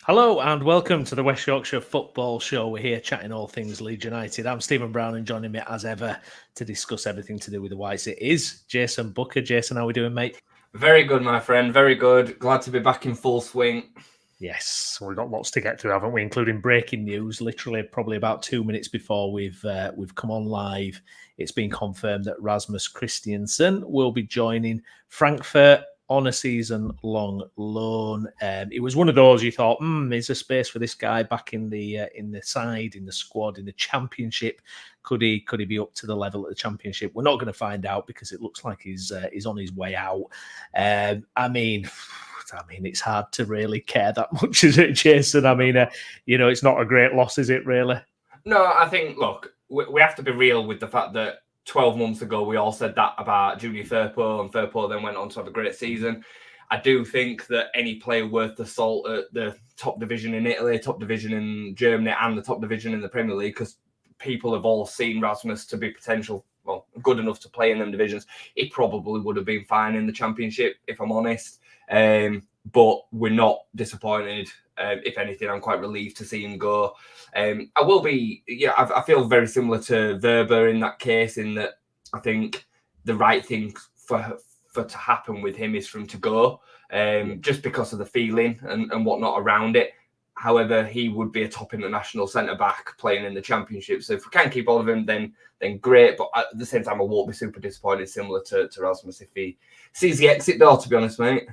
Hello and welcome to the West Yorkshire Football Show. We're here chatting all things Leeds United. I'm Stephen Brown and joining me as ever to discuss everything to do with the Whites. It is Jason Booker. Jason, how are we doing, mate? Very good, my friend. Very good. Glad to be back in full swing. Yes, we've got lots to get to, haven't we? Including breaking news. Literally, probably about 2 minutes before we've come on live, it's been confirmed that Rasmus Christiansen will be joining Frankfurt on a season-long loan. It was one of those you thought, is there space for this guy back in the side, in the squad, in the Championship? Could he be up to the level of the Championship? We're not going to find out because it looks like he's on his way out. I mean, it's hard to really care that much, is it, Jason? I mean, it's not a great loss, is it, really? No, I think, look, we have to be real with the fact that 12 months ago, we all said that about Junior Firpo, and Firpo then went on to have a great season. I do think that any player worth the salt at the top division in Italy, top division in Germany, and the top division in the Premier League, because people have all seen Rasmus to be good enough to play in them divisions, he probably would have been fine in the Championship, if I'm honest. But we're not disappointed. If anything, I'm quite relieved to see him go. I will be, I feel very similar to Wober in that case, in that I think the right thing for to happen with him is for him to go, just because of the feeling and whatnot around it. However, he would be a top international centre-back playing in the Championship. So if we can keep all of him, then great. But at the same time, I won't be super disappointed, similar to Rasmus, if he sees the exit door, to be honest, mate.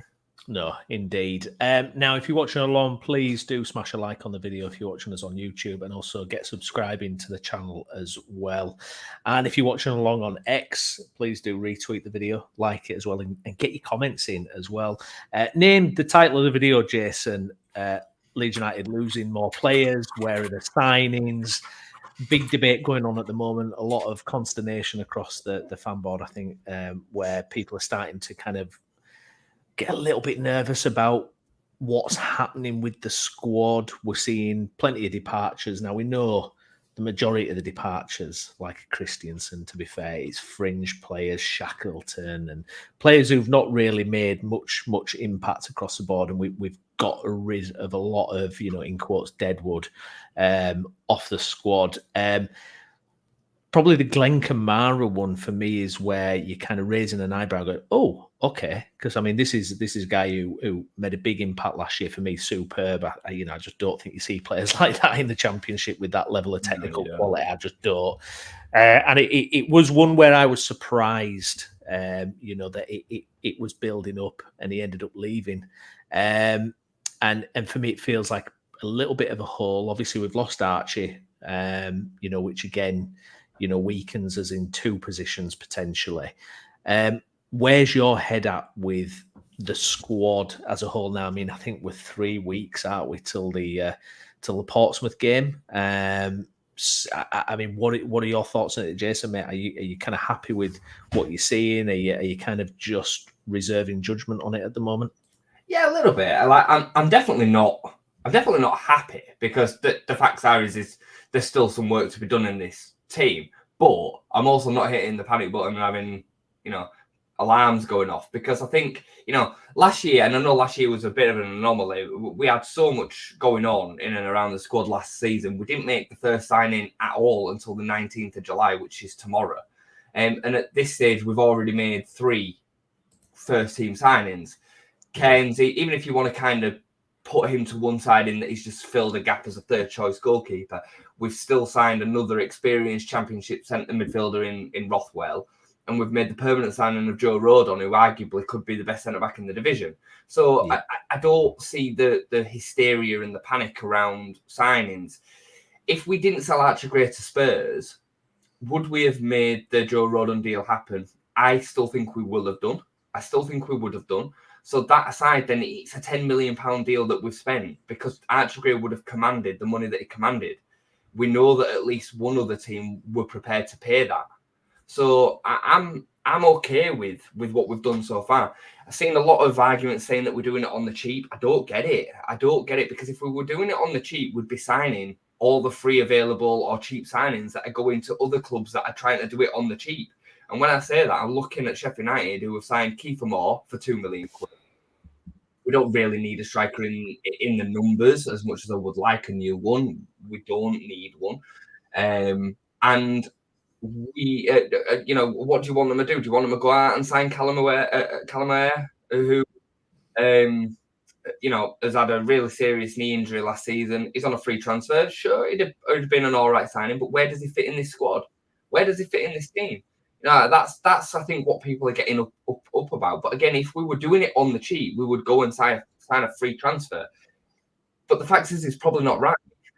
No, indeed. Now, if you're watching along, please do smash a like on the video if you're watching us on YouTube, and also get subscribing to the channel as well. And if you're watching along on X, please do retweet the video, like it as well, and get your comments in as well. Name the title of the video, Jason. Leeds United losing more players. Where are the signings? Big debate going on at the moment. A lot of consternation across the fan board, I think, where people are starting to kind of get a little bit nervous about what's happening with the squad. We're seeing plenty of departures. Now, we know the majority of the departures, like Christiansen, to be fair, is fringe players, Shackleton, and players who've not really made much impact across the board. And we've got rid of a lot of, in quotes, deadwood off the squad. Probably the Glenn Kamara one for me is where you're kind of raising an eyebrow, going, "Oh, okay," because I mean, this is a guy who made a big impact last year for me. Superb. I just don't think you see players like that in the Championship with that level of technical quality. I just don't. And it was one where I was surprised, that it was building up, and he ended up leaving. And for me, it feels like a little bit of a hole. Obviously, we've lost Archie, which again, weakens us in two positions potentially. Where's your head at with the squad as a whole now? I mean, I think we're 3 weeks, aren't we, till the Portsmouth game? I mean, what are your thoughts on it, Jason, mate? Are you kind of happy with what you're seeing? Are you kind of just reserving judgment on it at the moment? Yeah, a little bit. I'm definitely not happy, because the facts are is there's still some work to be done in this team. But I'm also not hitting the panic button and having, alarms going off, because I think, last year, and I know last year was a bit of an anomaly, we had so much going on in and around the squad last season. We didn't make the first signing at all until the 19th of July, which is tomorrow. And at this stage, we've already made 3 first-team signings. Cairns, even if you want to kind of put him to one side in that he's just filled a gap as a third-choice goalkeeper, we've still signed another experienced Championship centre midfielder in Rothwell, and we've made the permanent signing of Joe Rothwell, who arguably could be the best centre-back in the division. So yeah. I don't see the hysteria and the panic around signings. If we didn't sell Archie Gray to Spurs, would we have made the Joe Rothwell deal happen? I still think we will have done. I still think we would have done. So that aside, then it's a £10 million deal that we've spent, because Archie Gray would have commanded the money that he commanded. We know that at least one other team were prepared to pay that. So I'm okay with what we've done so far. I've seen a lot of arguments saying that we're doing it on the cheap. I don't get it. Because if we were doing it on the cheap, we'd be signing all the free available or cheap signings that are going to other clubs that are trying to do it on the cheap. And when I say that, I'm looking at Sheffield United, who have signed Kiefer Moore for £2 million. We don't really need a striker in the numbers as much as I would like a new one. We don't need one. And we, what do you want them to do? Do you want them to go out and sign Calamaya, who, has had a really serious knee injury last season? He's on a free transfer. Sure, it'd have been an all right signing, but where does he fit in this squad? Where does he fit in this team? That's I think what people are getting up about. But again, if we were doing it on the cheap, we would go and sign a free transfer. But the fact is, it's probably not right.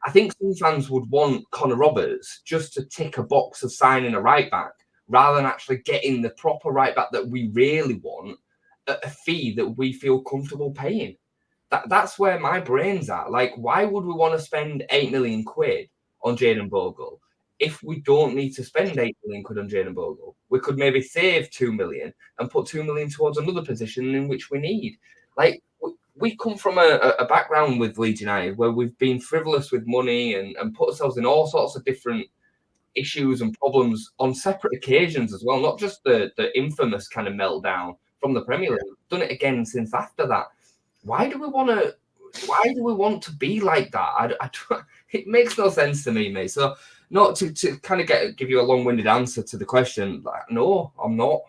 I think some fans would want Connor Roberts just to tick a box of signing a right back rather than actually getting the proper right back that we really want at a fee that we feel comfortable paying. That's where my brain's at. Like, why would we want to spend 8 million quid on Jayden Bogle if we don't need to spend 8 million quid on Jayden Bogle? We could maybe save 2 million and put 2 million towards another position in which we need. Like, we come from a background with Leeds United where we've been frivolous with money and put ourselves in all sorts of different issues and problems on separate occasions as well, not just the infamous kind of meltdown from the Premier League. We've done it again since after that. Why do we want to be like that? It makes no sense to me, mate. So not to kind of give you a long-winded answer to the question. Like, no, I'm not.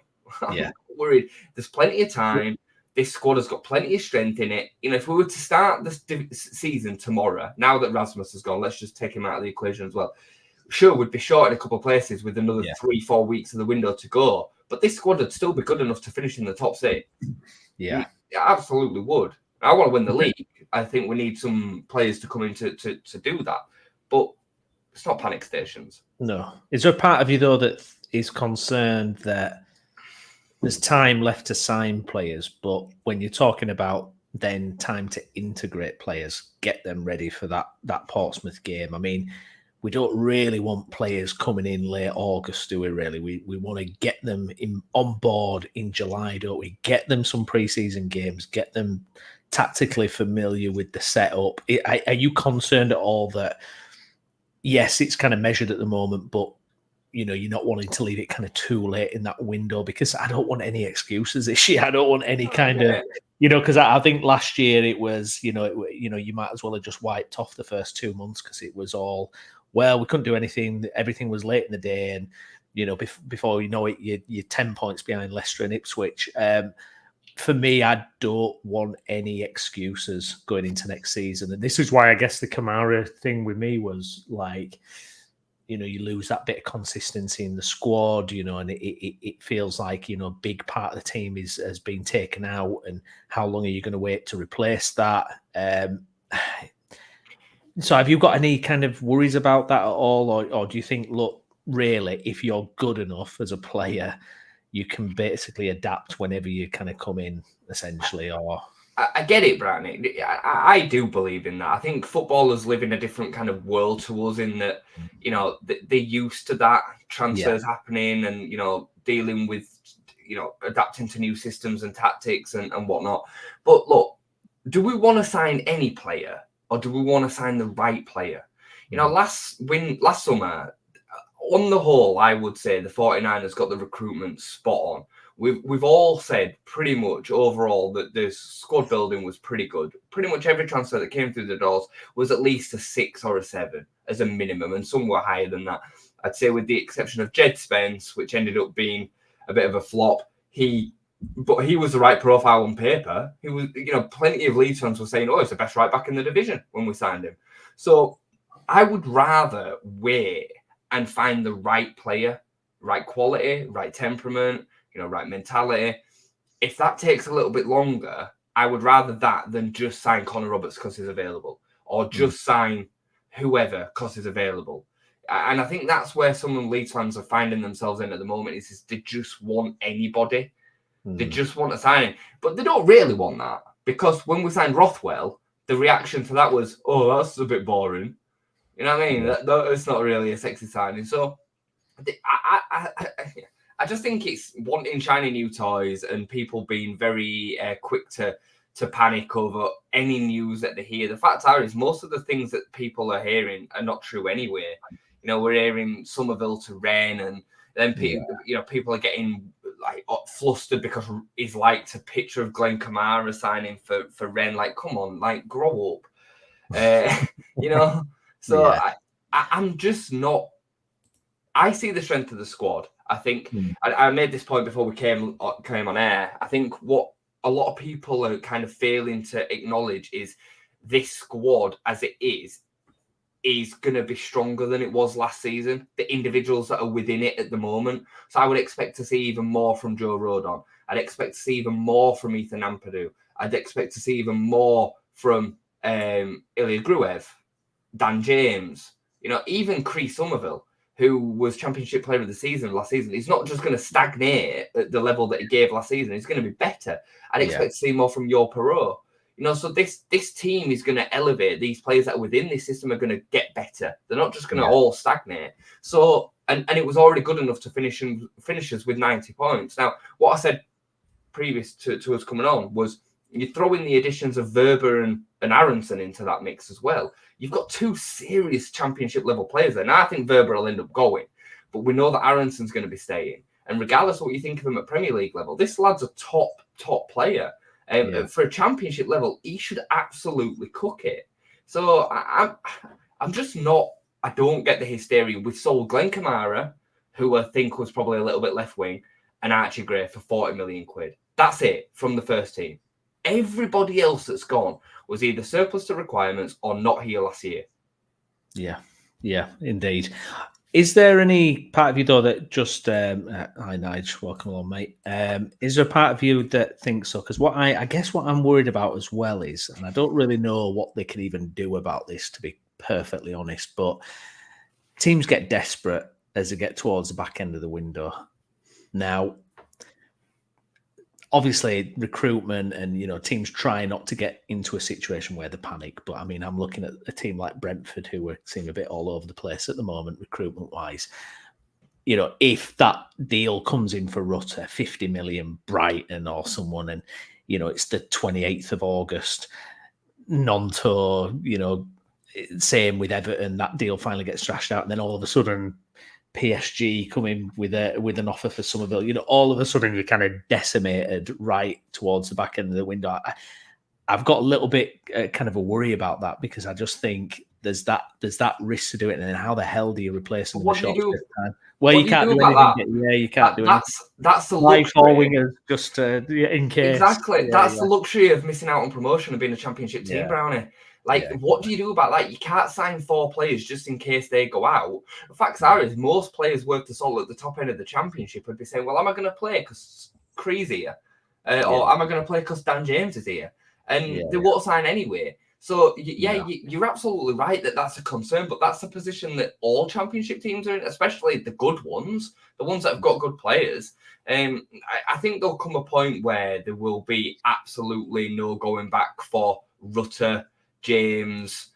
I'm not worried. There's plenty of time. This squad has got plenty of strength in it. If we were to start this season tomorrow, now that Rasmus has gone, let's just take him out of the equation as well. Sure, we'd be short in a couple of places with another 3-4 weeks of the window to go, but this squad would still be good enough to finish in the top 6. Yeah, it absolutely would. I want to win the league. I think we need some players to come in to do that, but it's not panic stations. No. Is there a part of you though that is concerned that there's time left to sign players, but when you're talking about then time to integrate players, get them ready for that Portsmouth game? I mean, we don't really want players coming in late August, do we really? We want to get them on board in July, don't we? Get them some pre-season games, get them tactically familiar with the setup. Are you concerned at all that, yes, it's kind of measured at the moment, but you're not wanting to leave it kind of too late in that window? Because I don't want any excuses this year. I don't want any kind of, because I think last year it was, you might as well have just wiped off the first 2 months because it was all, well, we couldn't do anything. Everything was late in the day. And, before you know it, you're 10 points behind Leicester and Ipswich. For me, I don't want any excuses going into next season. And this is why I guess the Kamara thing with me was like, you lose that bit of consistency in the squad, and it feels like, a big part of the team has been taken out. And how long are you going to wait to replace that? So have you got any kind of worries about that at all? Or do you think, look, really, if you're good enough as a player, you can basically adapt whenever you kind of come in, essentially? Or I get it, Browney. I do believe in that. I think footballers live in a different kind of world to us in that, they're used to that, transfers happening and, dealing with, adapting to new systems and tactics and whatnot. But look, do we want to sign any player or do we want to sign the right player? Last summer, on the whole, I would say the 49ers got the recruitment spot on. We've all said pretty much overall that the squad building was pretty good. Pretty much every transfer that came through the doors was at least a 6 or a 7 as a minimum, and some were higher than that. I'd say with the exception of Jed Spence, which ended up being a bit of a flop. But he was the right profile on paper. He was, plenty of Leeds fans were saying, "Oh, it's the best right back in the division" when we signed him. So I would rather wait and find the right player, right quality, right temperament, right mentality. If that takes a little bit longer, I would rather that than just sign Connor Roberts because he's available, or just sign whoever because he's available. And I think that's where some of the Leeds fans are finding themselves in at the moment, is they just want anybody. They just want to sign him. But they don't really want that, because when we signed Rothwell, the reaction to that was, "Oh, that's a bit boring." You know what I mean? It's not really a sexy signing. So I just think it's wanting shiny new toys and people being very quick to panic over any news that they hear. The fact is, most of the things that people are hearing are not true anyway. We're hearing Summerville to Rennes, and then people are getting like flustered because he's liked a picture of Glenn Kamara signing for Rennes. Like, come on, like grow up, you know. So I'm just not. I see the strength of the squad. I think I made this point before we came on air. I think what a lot of people are kind of failing to acknowledge is this squad as it is going to be stronger than it was last season. The individuals that are within it at the moment. So I would expect to see even more from Joe Rodon. I'd expect to see even more from Ethan Ampadu. I'd expect to see even more from Ilya Gruev, Dan James, you know, even Chris Summerville, who was Championship Player of the Season last season. He's not just going to stagnate at the level that he gave last season. He's going to be better. I'd expect to see more from Yo Perot. You know, so this team is going to elevate. These players that are within this system are going to get better. They're not just going to all stagnate. So, and it was already good enough to finish us with 90 points. Now, what I said previous to us coming on was you throw in the additions of Wober and Aronson into that mix as well. You've got two serious Championship level players there. Now, I think Wober will end up going, but we know that Aronson's going to be staying. And regardless of what you think of him at Premier League level, this lad's a top player. For a Championship level, he should absolutely cook it. So I'm just not. I don't get the hysteria. We sold Glenn Kamara, who I think was probably a little bit left wing, and Archie Gray for 40 million quid. That's it from the first team. Everybody else that's gone was either surplus to requirements or not here last year. Yeah, indeed. Is there any part of you, though, that just... hi, Nige. Welcome along, mate. Is there a part of you that thinks so? Because I guess what I'm worried about as well is, and I don't really know what they can even do about this, to be perfectly honest, but teams get desperate as they get towards the back end of the window. Now, obviously, recruitment and, you know, teams try not to get into a situation where they panic. But I mean, I'm looking at a team like Brentford, who seem a bit all over the place at the moment, recruitment-wise. You know, if that deal comes in for Rutter, 50 million, Brighton or someone, and, you know, it's the 28th of August, Nonto, you know, same with Everton, that deal finally gets thrashed out, and then all of a sudden PSG come in with an offer for Summerville. You know, all of a sudden you're kind of decimated right towards the back end of the window. I've got a little bit kind of a worry about that, because I just think there's that risk to do it, and then how the hell do you replace them in the short time? Well, you can't do anything. You can't do anything. That's the luxury. Four wingers just in case. Exactly. That's the luxury of missing out on promotion and being a Championship team, Brownie. What do you do about that? You can't sign 4 players just in case they go out. The facts are is most players worth the salt at the top end of the Championship would be saying, well, am I going to play because Cree's here? Or am I going to play because Dan James is here? And they won't sign anyway. So, you're absolutely right that that's a concern, but that's a position that all Championship teams are in, especially the good ones, the ones that have got good players. I think there'll come a point where there will be absolutely no going back for Rutter, James,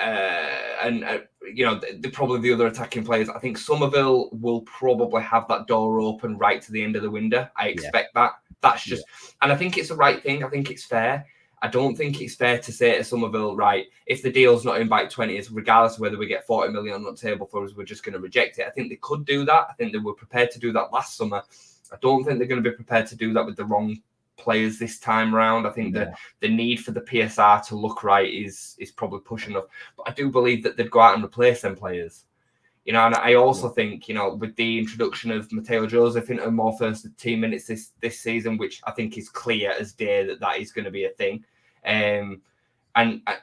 and you know, probably the other attacking players. I think Summerville will probably have that door open right to the end of the window. I expect that. That's just, and I think it's the right thing. I think it's fair. I don't think it's fair to say to Summerville, right, if the deal's not in by 20th, regardless of whether we get 40 million on the table for us, we're just going to reject it. I think they could do that. I think they were prepared to do that last summer. I don't think they're going to be prepared to do that with the wrong players this time round. I think the need for the PSR to look right is probably pushing enough. But I do believe that they'd go out and replace them players. You know, and I also think, you know, with the introduction of Mateo Joseph into more first team minutes this season, which I think is clear as day that is going to be a thing. And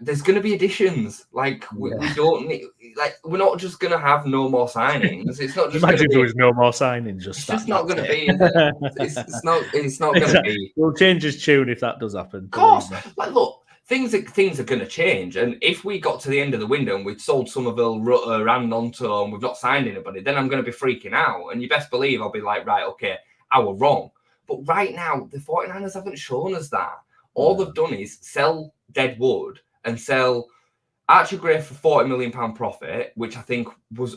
there's going to be additions. Like we don't need, like we're not just going to have no more signings. It's not just. Imagine there was no more signings. It's just not going to be. It's not going to be. We'll change his tune if that does happen. Of course, like look. Things are going to change, and if we got to the end of the window and we'd sold Summerville, Rutter, and Nonto, and we've not signed anybody, then I'm going to be freaking out. And you best believe I'll be like, right, okay, I was wrong. But right now, the 49ers haven't shown us that. All they've done is sell dead wood and sell Archie Gray for £40 million profit, which I think was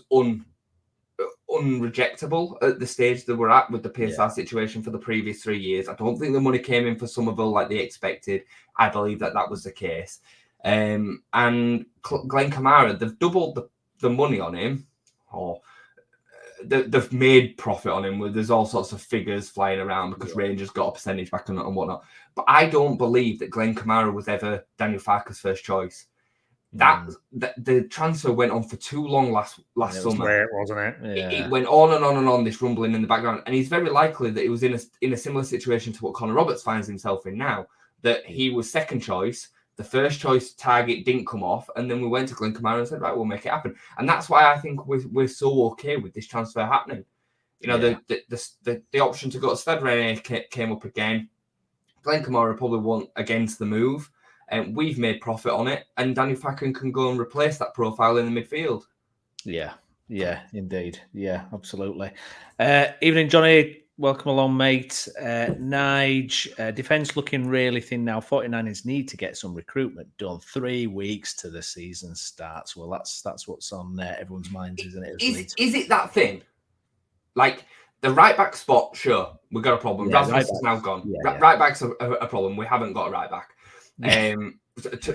unrejectable at the stage that we're at with the PSR situation for the previous 3 years. I don't think the money came in for Summerville like they expected. I believe that was the case. And Glenn Kamara, they've doubled the money on him. they've made profit on him. There's all sorts of figures flying around because Rangers got a percentage back and whatnot. But I don't believe that Glenn Kamara was ever Daniel Farke's first choice. That the transfer went on for too long last summer. Late, wasn't it? Yeah. It went on and on and on, this rumbling in the background, and he's very likely that he was in a similar situation to what Connor Roberts finds himself in now. That he was second choice, the first choice target didn't come off, and then we went to Glenn Kamara and said, right, we'll make it happen. And that's why I think we're so okay with this transfer happening. You know, the option to go to Stade Rennais came up again. Glenn Kamara probably won against the move. And we've made profit on it, and Daniel Farke can go and replace that profile in the midfield. Yeah, indeed. Yeah, absolutely. Evening, Johnny. Welcome along, mate. Nige, defence looking really thin now. 49ers need to get some recruitment done. 3 weeks to the season starts. Well, that's what's on everyone's minds, isn't it? Is it that thin? Like, the right-back spot, sure, we've got a problem. Yeah, Rasmus is now gone. Yeah. Right-back's a problem. We haven't got a right-back.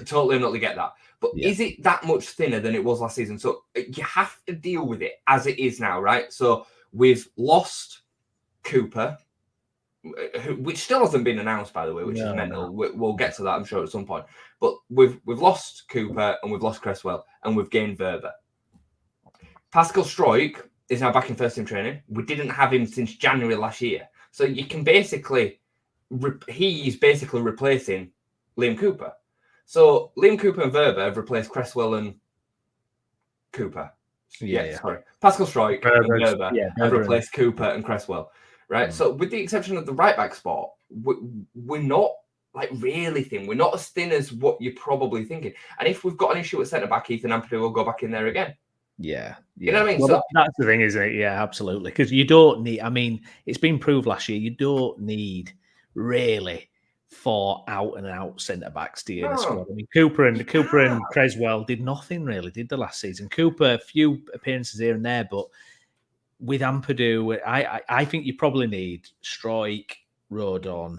Totally not to get that, but is it that much thinner than it was last season? So you have to deal with it as it is now, right? So we've lost Cooper, which still hasn't been announced, by the way, which is mental. We'll get to that, I'm sure, at some point. But we've lost Cooper and we've lost Cresswell and we've gained Wober. Pascal Struijk is now back in first team training. We didn't have him since January last year, so you can basically he's basically replacing Liam Cooper. So Liam Cooper and Wober have replaced Cresswell and Cooper. Sorry. Pascal Struijk and Wober have replaced Cooper and Cresswell. Right? So with the exception of the right-back spot, we're not like really thin. We're not as thin as what you're probably thinking. And if we've got an issue at centre-back, Ethan Ampadu will go back in there again. Yeah. You know what I mean? Well, so that's the thing, isn't it? Yeah, absolutely. Because you don't need, I mean, it's been proved last year, you don't need really 4 out-and-out centre-backs, do you, in the squad? I mean, Cooper and Cresswell did nothing really, did the last season. Cooper, a few appearances here and there, but with Ampadu, I think you probably need Struijk, Rodon,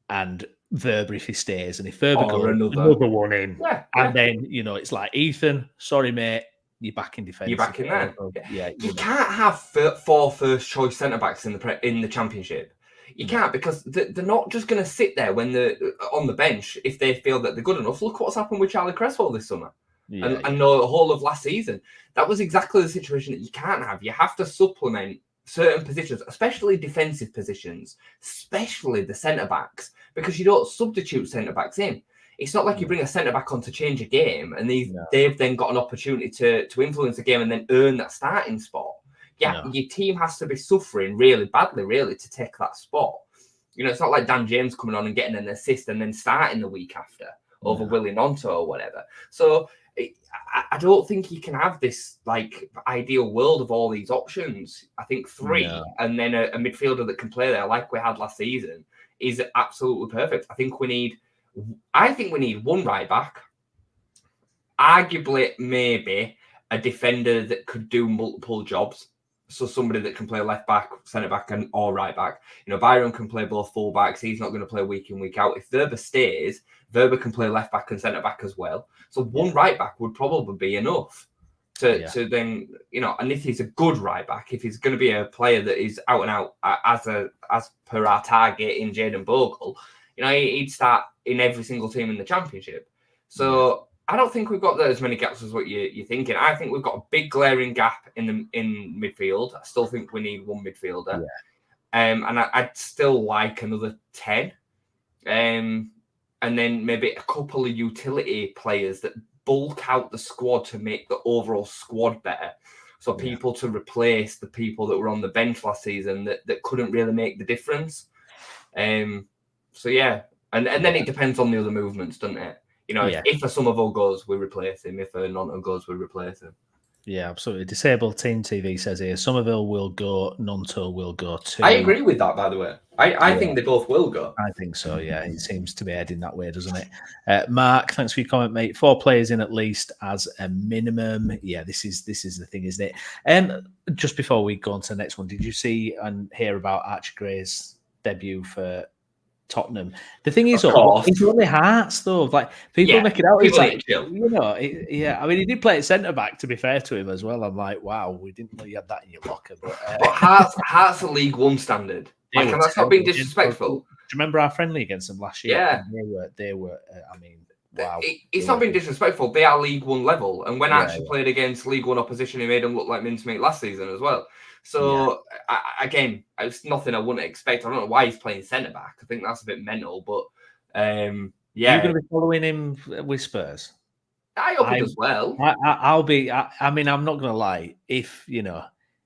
and Wober if he stays. And if Wober goes, another one in. And then, it's like, Ethan, sorry, mate, you're back in defence. You're back in there. Yeah, you can't have 4 first-choice centre-backs in the Championship. You can't, because they're not just going to sit there when they're on the bench if they feel that they're good enough. Look what's happened with Charlie Cresswell this summer and the whole of last season. That was exactly the situation that you can't have. You have to supplement certain positions, especially defensive positions, especially the centre-backs, because you don't substitute centre-backs in. It's not like you bring a centre-back on to change a game and they've then got an opportunity to influence the game and then earn that starting spot. Your team has to be suffering really badly, really, to take that spot. It's not like Dan James coming on and getting an assist and then starting the week after over Willie Nonto or whatever. So I don't think you can have this like ideal world of all these options. I think 3 and then a midfielder that can play there like we had last season is absolutely perfect. I think we need 1 right back, arguably maybe a defender that could do multiple jobs. So somebody that can play left back, centre back, or right back. Byron can play both full backs. He's not going to play week in, week out. If Wober stays, Wober can play left back and centre back as well. So 1 right back would probably be enough to then, and if he's a good right back, if he's going to be a player that is out and out as per our target in Jayden Bogle, he'd start in every single team in the Championship. So I don't think we've got as many gaps as what you're thinking. I think we've got a big glaring gap in midfield. I still think we need 1 midfielder. And I'd still like another 10. And then maybe a couple of utility players that bulk out the squad to make the overall squad better. So people to replace the people that were on the bench last season that couldn't really make the difference. And then it depends on the other movements, doesn't it? If a Summerville goes, we replace him. If a Nonto goes, we replace him. Yeah, absolutely. Disabled Team TV says here, Summerville will go, Nonto will go too. I agree with that, by the way. I think they both will go. I think so, yeah. It seems to be heading that way, doesn't it? Mark, thanks for your comment, mate. 4 players in at least as a minimum. Yeah, this is the thing, isn't it? Just before we go on to the next one, did you see and hear about Archie Gray's debut for Tottenham. The thing is, Of course. it's only Hearts though. Like people make it out, it's like chill. I mean, he did play at centre back. To be fair to him as well, I'm like, wow, we didn't know you had that in your locker. But Hearts are League One standard. Like, and that's not being disrespectful. Do you remember our friendly against them last year? Yeah, they were. I mean, wow. It's not being disrespectful. They are League One level, and when Archie played against League One opposition, he made them look like mincemeat last season as well. So again, it's nothing I wouldn't expect. I don't know why he's playing centre back. I think that's a bit mental, but You're going to be following him with Spurs. I hope he does well. I'll be. I mean, I'm not going to lie. If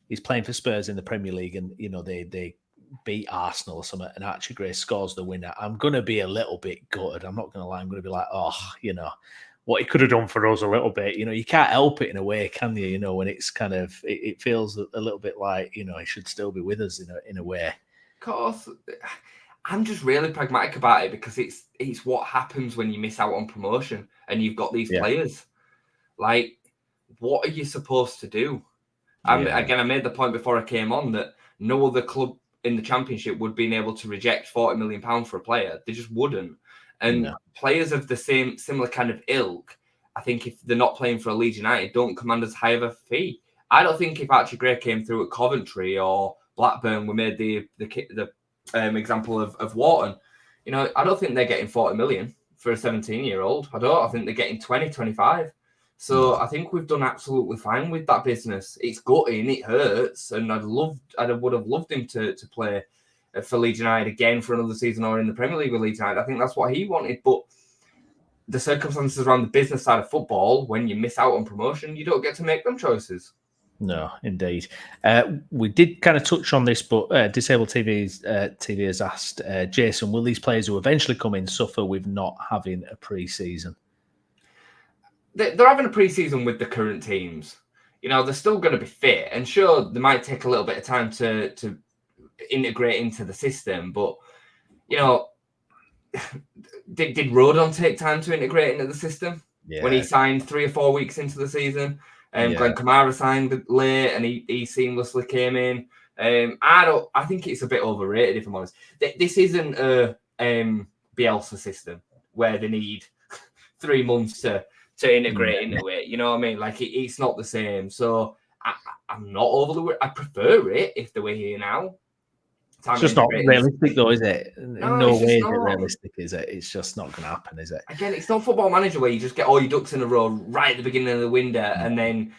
he's playing for Spurs in the Premier League, and they beat Arsenal or something, and Archie Gray scores the winner, I'm going to be a little bit gutted. I'm not going to lie. I'm going to be like, what he could have done for us a little bit. You can't help it in a way, can you? When it's kind of, it feels a little bit like, he should still be with us in a way. Of course. I'm just really pragmatic about it because it's what happens when you miss out on promotion and you've got these players. Like, what are you supposed to do? Again, I made the point before I came on that no other club in the Championship would be able to reject £40 million for a player. They just wouldn't. And players of the similar kind of ilk, I think if they're not playing for a Leeds United, don't command as high of a fee. I don't think if Archie Gray came through at Coventry or Blackburn, we made the example of Wharton. I don't think they're getting 40 million for a 17-year-old. I think they're getting 20, 25. So I think we've done absolutely fine with that business. It's gutting, it hurts, and I would have loved him to play for Leeds United again for another season or in the Premier League with Leeds United. I think that's what he wanted, but the circumstances around the business side of football, when you miss out on promotion, you don't get to make them choices. No, indeed. We did kind of touch on this, but Disabled TV has asked, Jason, will these players who eventually come in suffer with not having a pre-season? They're having a pre-season with the current teams. They're still going to be fit, and sure, they might take a little bit of time to integrate into the system, but did Rodon take time to integrate into the system when he signed 3 or 4 weeks into the season? Glenn Kamara signed late, and he seamlessly came in. I think it's a bit overrated, if I'm honest. This isn't a Bielsa system where they need 3 months to integrate into it. You know what I mean? Like it's not the same. So I'm not overly. I prefer it if the way here now. It's just not realistic, though, is it? No way is it realistic, is it? It's just not going to happen, is it? Again, it's not Football Manager where you just get all your ducks in a row right at the beginning of the window, and then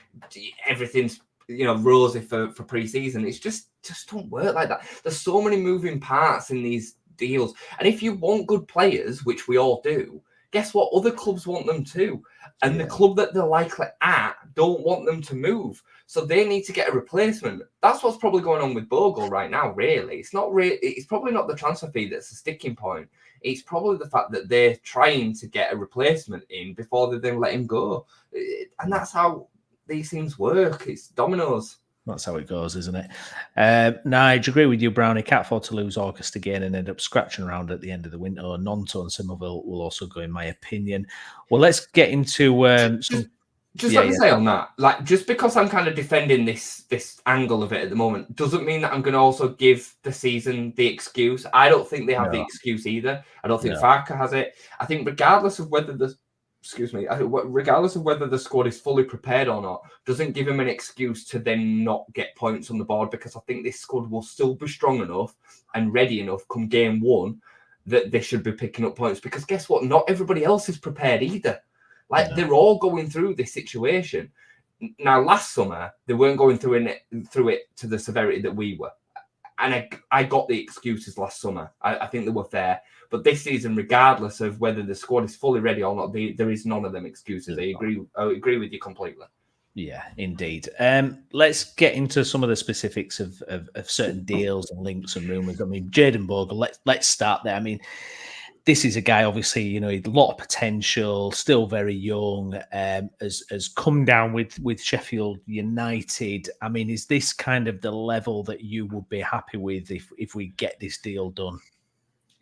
everything's rosy for pre-season. It's just don't work like that. There's so many moving parts in these deals, and if you want good players, which we all do, guess what? Other clubs want them too, and the club that they're likely at don't want them to move. So they need to get a replacement. That's what's probably going on with Bogle right now, really. It's probably not the transfer fee that's the sticking point. It's probably the fact that they're trying to get a replacement in before they then let him go. And that's how these things work. It's dominoes. That's how it goes, isn't it? Now, I agree with you, Browney. Can't afford to lose August again and end up scratching around at the end of the winter. Nonto and Summerville will also go, in my opinion. Well, let's get into Just let me say on that, like, just because I'm kind of defending this angle of it at the moment, doesn't mean that I'm going to also give the season the excuse. I don't think they have the excuse either. I don't think Farke has it. I think regardless of whether the squad is fully prepared or not, doesn't give him an excuse to then not get points on the board, because I think this squad will still be strong enough and ready enough come game one that they should be picking up points. Because guess what? Not everybody else is prepared either. They're all going through this situation. Now, last summer, they weren't going through it to the severity that we were. And I got the excuses last summer. I think they were fair. But this season, regardless of whether the squad is fully ready or not, there is none of them excuses. I agree with you completely. Yeah, indeed. Let's get into some of the specifics of certain deals and links and rumours. I mean, Jayden Bogle, let's start there. I mean, this is a guy, obviously, he had a lot of potential, still very young, has come down with Sheffield United. I mean, is this kind of the level that you would be happy with if we get this deal done?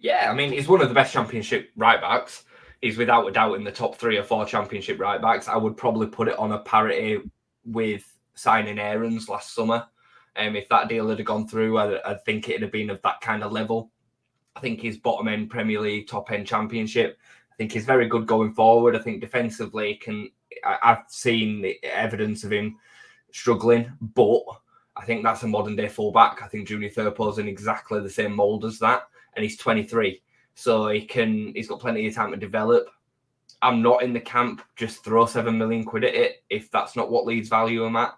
Yeah, I mean, he's one of the best Championship right-backs. He's without a doubt in the top 3 or 4 Championship right-backs. I would probably put it on a parity with signing Aarons last summer. If that deal had gone through, I think it'd have been of that kind of level. I think he's bottom end Premier League, top end Championship. I think he's very good going forward. I think defensively I've seen the evidence of him struggling, but I think that's a modern day fullback. I think Junior Firpo's in exactly the same mould as that, and he's 23, so he's got plenty of time to develop. I'm not in the camp just throw £7 million at it if that's not what Leeds value him at.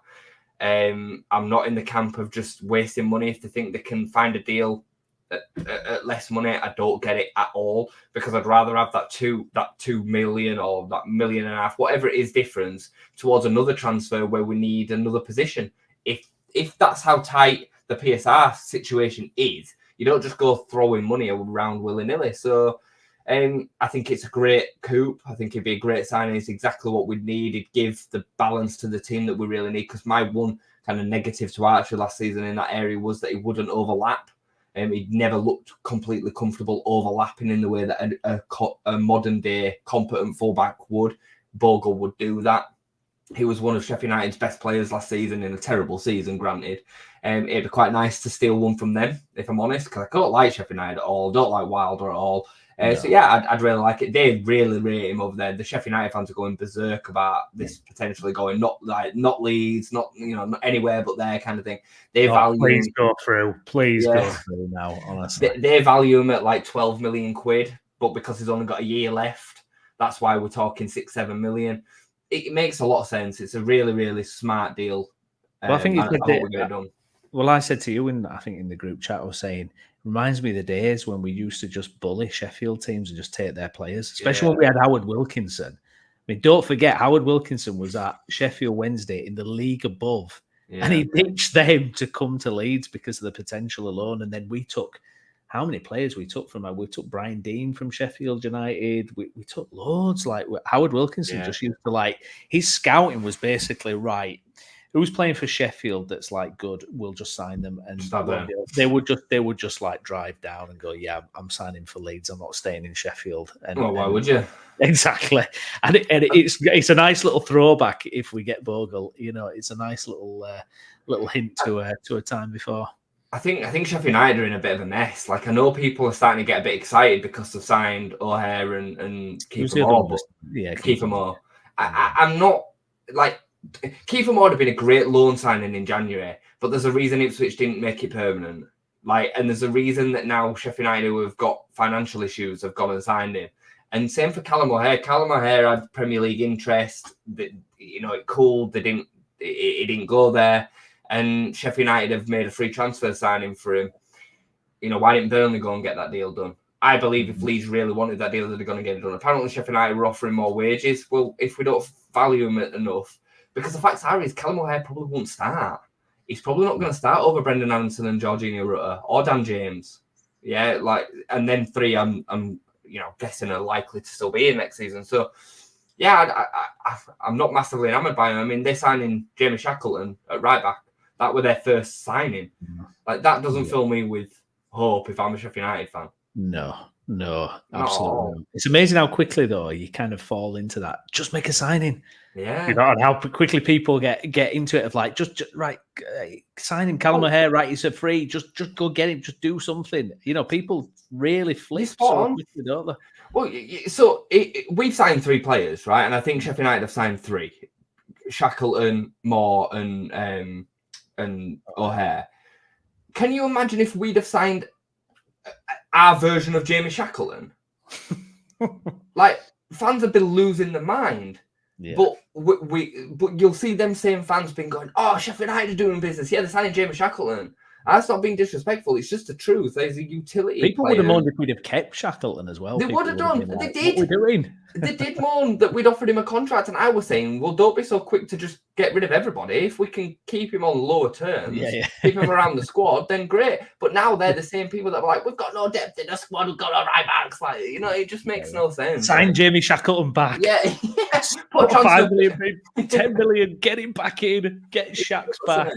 I'm not in the camp of just wasting money if they think they can find a deal at less money. I don't get it at all, because I'd rather have that 2 million or that £1.5 million, whatever it is, difference towards another transfer where we need another position. If that's how tight the PSR situation is, you don't just go throwing money around willy-nilly. So I think it's a great coup. I think it'd be a great signing. It's exactly what we need. It'd give the balance to the team that we really need, because my one kind of negative to Archie last season in that area was that he wouldn't overlap. He'd never looked completely comfortable overlapping in the way that a modern-day competent fullback would. Bogle would do that. He was one of Sheffield United's best players last season, in a terrible season, granted. It'd be quite nice to steal one from them, if I'm honest, because I don't like Sheffield United at all, don't like Wilder at all. No. So yeah, I'd really like it. They really rate him over there. The Sheffield United fans are going berserk about this potentially going not Leeds, not not anywhere but there kind of thing. They value. Please go through. Please go through now. Honestly, they value him at like 12 million quid, but because he's only got a year left, that's why we're talking 6-7 million. It makes a lot of sense. It's a really, really smart deal. Well, I think I hope we get it done. Well, I said to you, in the group chat, I was saying, reminds me of the days when we used to just bully Sheffield teams and just take their players, especially when we had Howard Wilkinson. I mean, don't forget, Howard Wilkinson was at Sheffield Wednesday in the league above, and he ditched them to come to Leeds because of the potential alone. And then we took, how many players we took from? We took Brian Dean from Sheffield United. We took loads. Like Howard Wilkinson just used to his scouting was basically right. Who's playing for Sheffield that's like good? We'll just sign them, and they would just like drive down and go, yeah, I'm signing for Leeds. I'm not staying in Sheffield. And why would you? Exactly. And it's a nice little throwback if we get Bogle. It's a nice little hint to a time before. I think Sheffield United are in a bit of a mess. Like, I know people are starting to get a bit excited because they've signed O'Hare and Kiefer Moore. Kiefer Moore. I'm not like. Kiefer Moore would have been a great loan signing in January, but there's a reason Ipswich didn't make it permanent. And there's a reason that now Sheffield United, who have got financial issues, have gone and signed him. And same for Callum O'Hare. Callum O'Hare had Premier League interest. That it cooled. It didn't go there. And Sheffield United have made a free transfer signing for him. Why didn't Burnley go and get that deal done? I believe if Leeds really wanted that deal, they're going to get it done. Apparently, Sheffield United were offering more wages. Well, if we don't value him enough. Because the fact is, Callum O'Hare probably won't start. He's probably not going to start over Brendan Aronson and Jorginho Rutter or Dan James. Yeah, and then 3, I'm guessing are likely to still be in next season. So, yeah, I'm not massively enamoured by him. I mean, they're signing Jamie Shackleton at right back. That were their first signing. Like, that doesn't fill me with hope if I'm a Sheffield United fan. No, absolutely. It's amazing how quickly, though, you kind of fall into that. Just make a signing. Yeah. And how quickly people get into it of like, just right, signing Callum O'Hare, right, he's a free, just go get him, just do something. People really flip so quickly, don't they? Well, so we've signed 3 players, right? And I think Sheffield United have signed 3. Shackleton, Moore, and O'Hare. Can you imagine if we'd have signed our version of Jamie Shackleton? Fans have been losing their mind. Yeah. But you'll see them same fans being going, oh, Sheffield United are doing business. Yeah, they're signing Jamie Shackleton. That's not being disrespectful. It's just the truth. There's a utility. People would have moaned if we'd have kept Shackleton as well. They would have done. They did. What are we doing? They did moan that we'd offered him a contract, and I was saying, well, don't be so quick to just get rid of everybody. If we can keep him on lower terms, keep him around the squad, then great. But now they're the same people that were like, we've got no depth in the squad, we've got no right backs. It just makes no sense. Sign Jamie Shackleton back. Yeah. Put 5 million, 10 million, get him back in, get Shaq's back.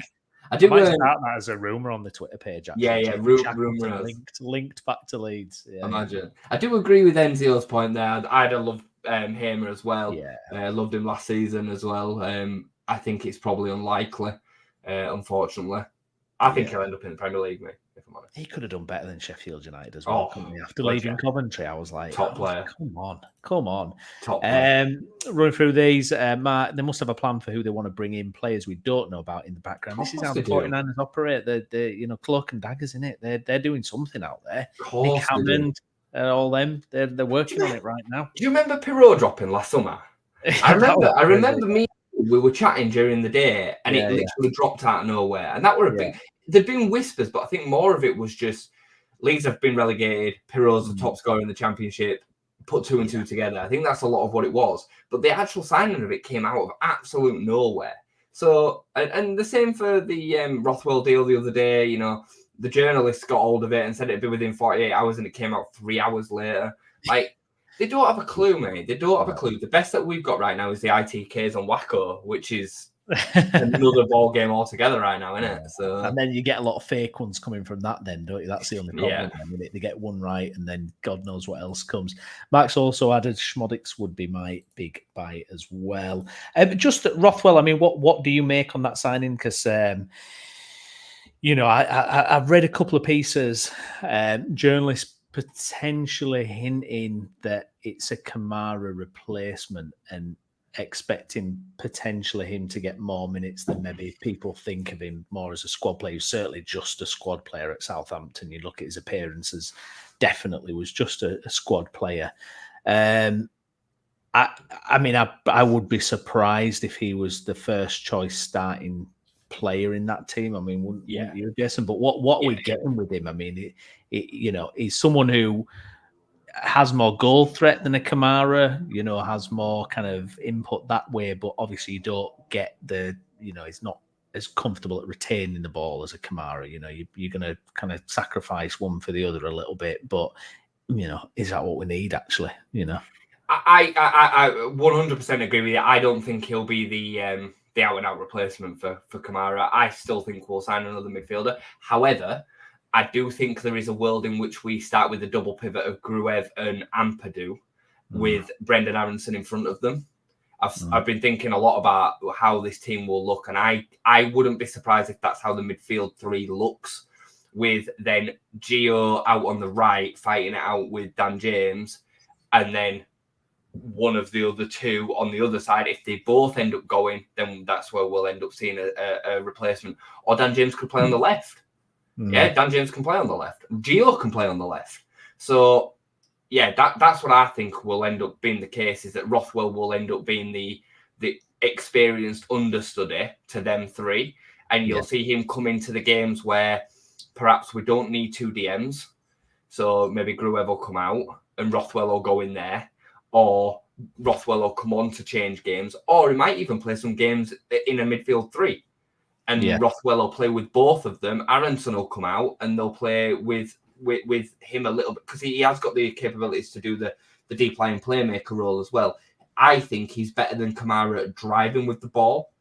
I might start that as a rumour on the Twitter page. Actually. Yeah, rumour. Linked back to Leeds. Yeah. Imagine. I do agree with Enzio's point there. I'd have loved Hamer as well. Yeah. Loved him last season as well. I think it's probably unlikely, unfortunately. I think he'll end up in the Premier League, mate. I'm honest. He could have done better than Sheffield United as well, couldn't he? After legend. leaving Coventry, I was like, Top player. Come on. Top player. Running through these, Mark, they must have a plan for who they want to bring in, players we don't know about in the background. This is how the 49ers operate. They're cloak and daggers, in it. They're doing something out there. Nick Hammond, all them, they're working on it right now. Do you remember Pirot dropping last summer? I remember we were chatting during the day, and it literally dropped out of nowhere. And that were a big. There'd been whispers, but I think more of it was just Leeds have been relegated. Pirot's the top scorer in the Championship. Put 2 and 2 together. I think that's a lot of what it was. But the actual signing of it came out of absolute nowhere. So, and the same for the Rothwell deal the other day. You know, the journalists got hold of it and said it'd be within 48 hours, and it came out 3 hours later. Like, they don't have a clue, mate. They don't have a clue. The best that we've got right now is the ITKs on Wacko, which is another ball game altogether right now, isn't it? So, and then you get a lot of fake ones coming from that, then, don't you? That's the only problem. Yeah. They get one right, and then God knows what else comes. Max also added Schmodix would be my big buy as well. Just Rothwell, I mean, what do you make on that signing? Because you know, I've read a couple of pieces, journalists potentially hinting that it's a Kamara replacement and expecting potentially him to get more minutes than maybe people think of him more as a squad player. He's certainly just a squad player at Southampton. You look at his appearances, definitely was just a squad player. I mean, I would be surprised if he was the first choice starting player in that team. I mean, wouldn't you, Jason? But what are we getting with him? I mean, you know, he's someone who has more goal threat than a Kamara, you know, has more kind of input that way, but obviously you don't get the, you know, he's not as comfortable at retaining the ball as a Kamara. You know, you're going to kind of sacrifice one for the other a little bit, but, you know, is that what we need, actually, you know? I 100% agree with you. I don't think he'll be the out-and-out replacement for Kamara. I still think we'll sign another midfielder. However, I do think there is a world in which we start with a double pivot of Gruev and Ampadu with Brendan Aronson in front of them. I've been thinking a lot about how this team will look, and I wouldn't be surprised if that's how the midfield three looks, with then Gio out on the right fighting it out with Dan James, and then one of the other two on the other side. If they both end up going, then that's where we'll end up seeing a replacement. Or Dan James could play on the left. Yeah, Dan James can play on the left. Gio can play on the left. So, yeah, that's what I think will end up being the case, is that Rothwell will end up being the experienced understudy to them three. And you'll see him come into the games where perhaps we don't need two DMs. So maybe Gruev will come out and Rothwell will go in there. Or Rothwell will come on to change games. Or he might even play some games in a midfield three. And Rothwell will play with both of them. Aronson will come out and they'll play with him a little bit, because he has got the capabilities to do the deep line playmaker role as well. I think he's better than Kamara at driving with the ball.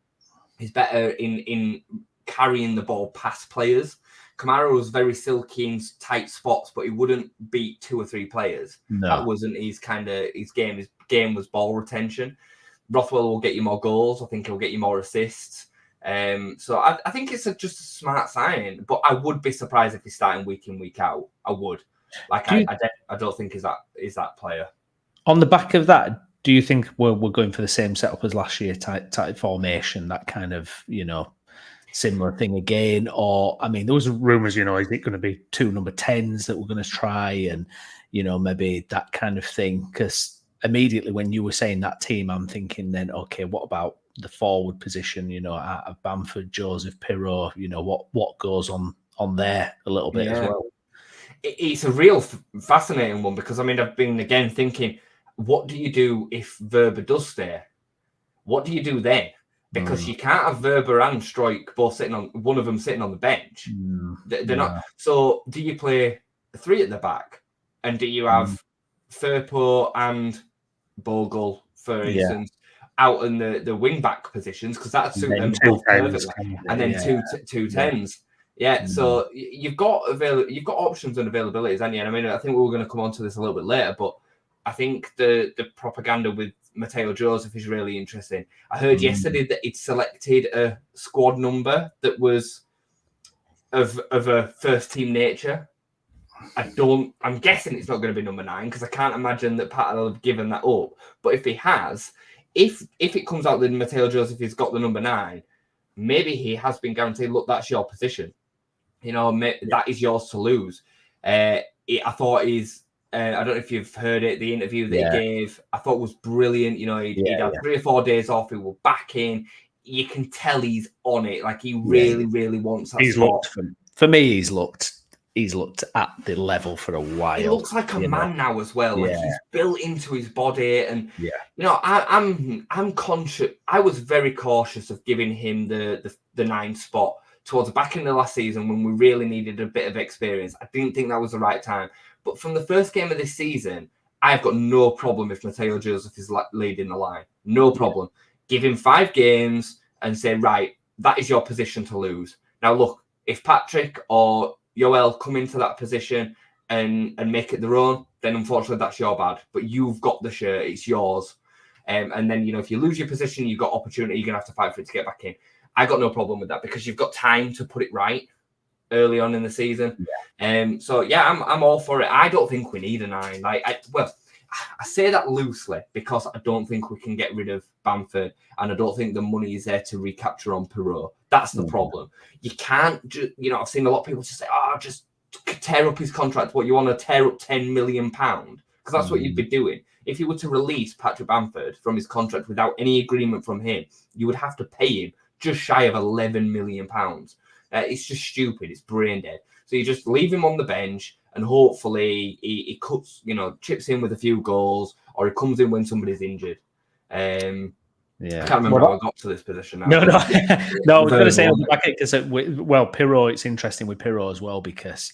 He's better in carrying the ball past players. Kamara was very silky in tight spots, but he wouldn't beat two or three players. No. That wasn't his game. His game was ball retention. Rothwell will get you more goals. I think he'll get you more assists. So I think it's just a smart signing, but I would be surprised if he's starting week in, week out. I would. I don't think is that player. On the back of that, do you think we're going for the same setup as last year, tight formation, that kind of, you know, similar thing again? Or, I mean, there was rumours, you know, is it going to be 2 number 10s that we're going to try, and, you know, maybe that kind of thing? Because immediately when you were saying that team, I'm thinking then, okay, what about the forward position, you know, out of Bamford, Joseph, Pirot, you know, what goes on there a little bit as well? It's a real fascinating one, because, I mean, I've been, again, thinking, what do you do if Wober does stay? What do you do then? Because you can't have Wober and Struijk both sitting on, one of them sitting on the bench. They're not. So do you play 3 at the back? And do you have Firpo and Bogle, for instance, out in the wing back positions, because that suit them both perfectly, and then two tens. So you've got options and availabilities, haven't you? And I mean, I think we were going to come on to this a little bit later, but I think the propaganda with Mateo Joseph is really interesting. I heard yesterday that he'd selected a squad number that was of a first team nature. I'm guessing it's not going to be number 9 because I can't imagine that Pat will have given that up. But if he has, if it comes out that Mateo Joseph has got the number 9, maybe he has been guaranteed, look, that's your position. That is yours to lose. I thought I don't know if you've heard it, the interview that he gave, I thought was brilliant. He'd had 3 or 4 days off. He will back in. You can tell he's on it. Like he really, really wants that spot. For me, he's looked at the level for a while. He looks like a man now as well. Like he's built into his body, and I'm conscious. I was very cautious of giving him the 9 spot towards the back end of last season when we really needed a bit of experience. I didn't think that was the right time. But from the first game of this season, I've got no problem if Mateo Joseph is leading the line. No problem. Give him 5 games and say, right, that is your position to lose. Now, look, if Patrick or Yoel come into that position and make it their own, then unfortunately that's your bad. But you've got the shirt, it's yours. And then, if you lose your position, you've got opportunity, you're going to have to fight for it to get back in. I got no problem with that because you've got time to put it right early on in the season. I'm all for it. I don't think we need a 9. I say that loosely because I don't think we can get rid of Bamford, and I don't think the money is there to recapture on Perot. That's the problem. You can't just, I've seen a lot of people just say, just tear up his contract, but you want to tear up £10 million because that's what you'd be doing. If you were to release Patrick Bamford from his contract without any agreement from him, you would have to pay him just shy of £11 million. It's just stupid. It's brain dead. So you just leave him on the bench and hopefully he cuts, chips in with a few goals, or he comes in when somebody's injured. I can't remember how I got to this position now. No, I was going to say because Pirro, it's interesting with Pirro as well because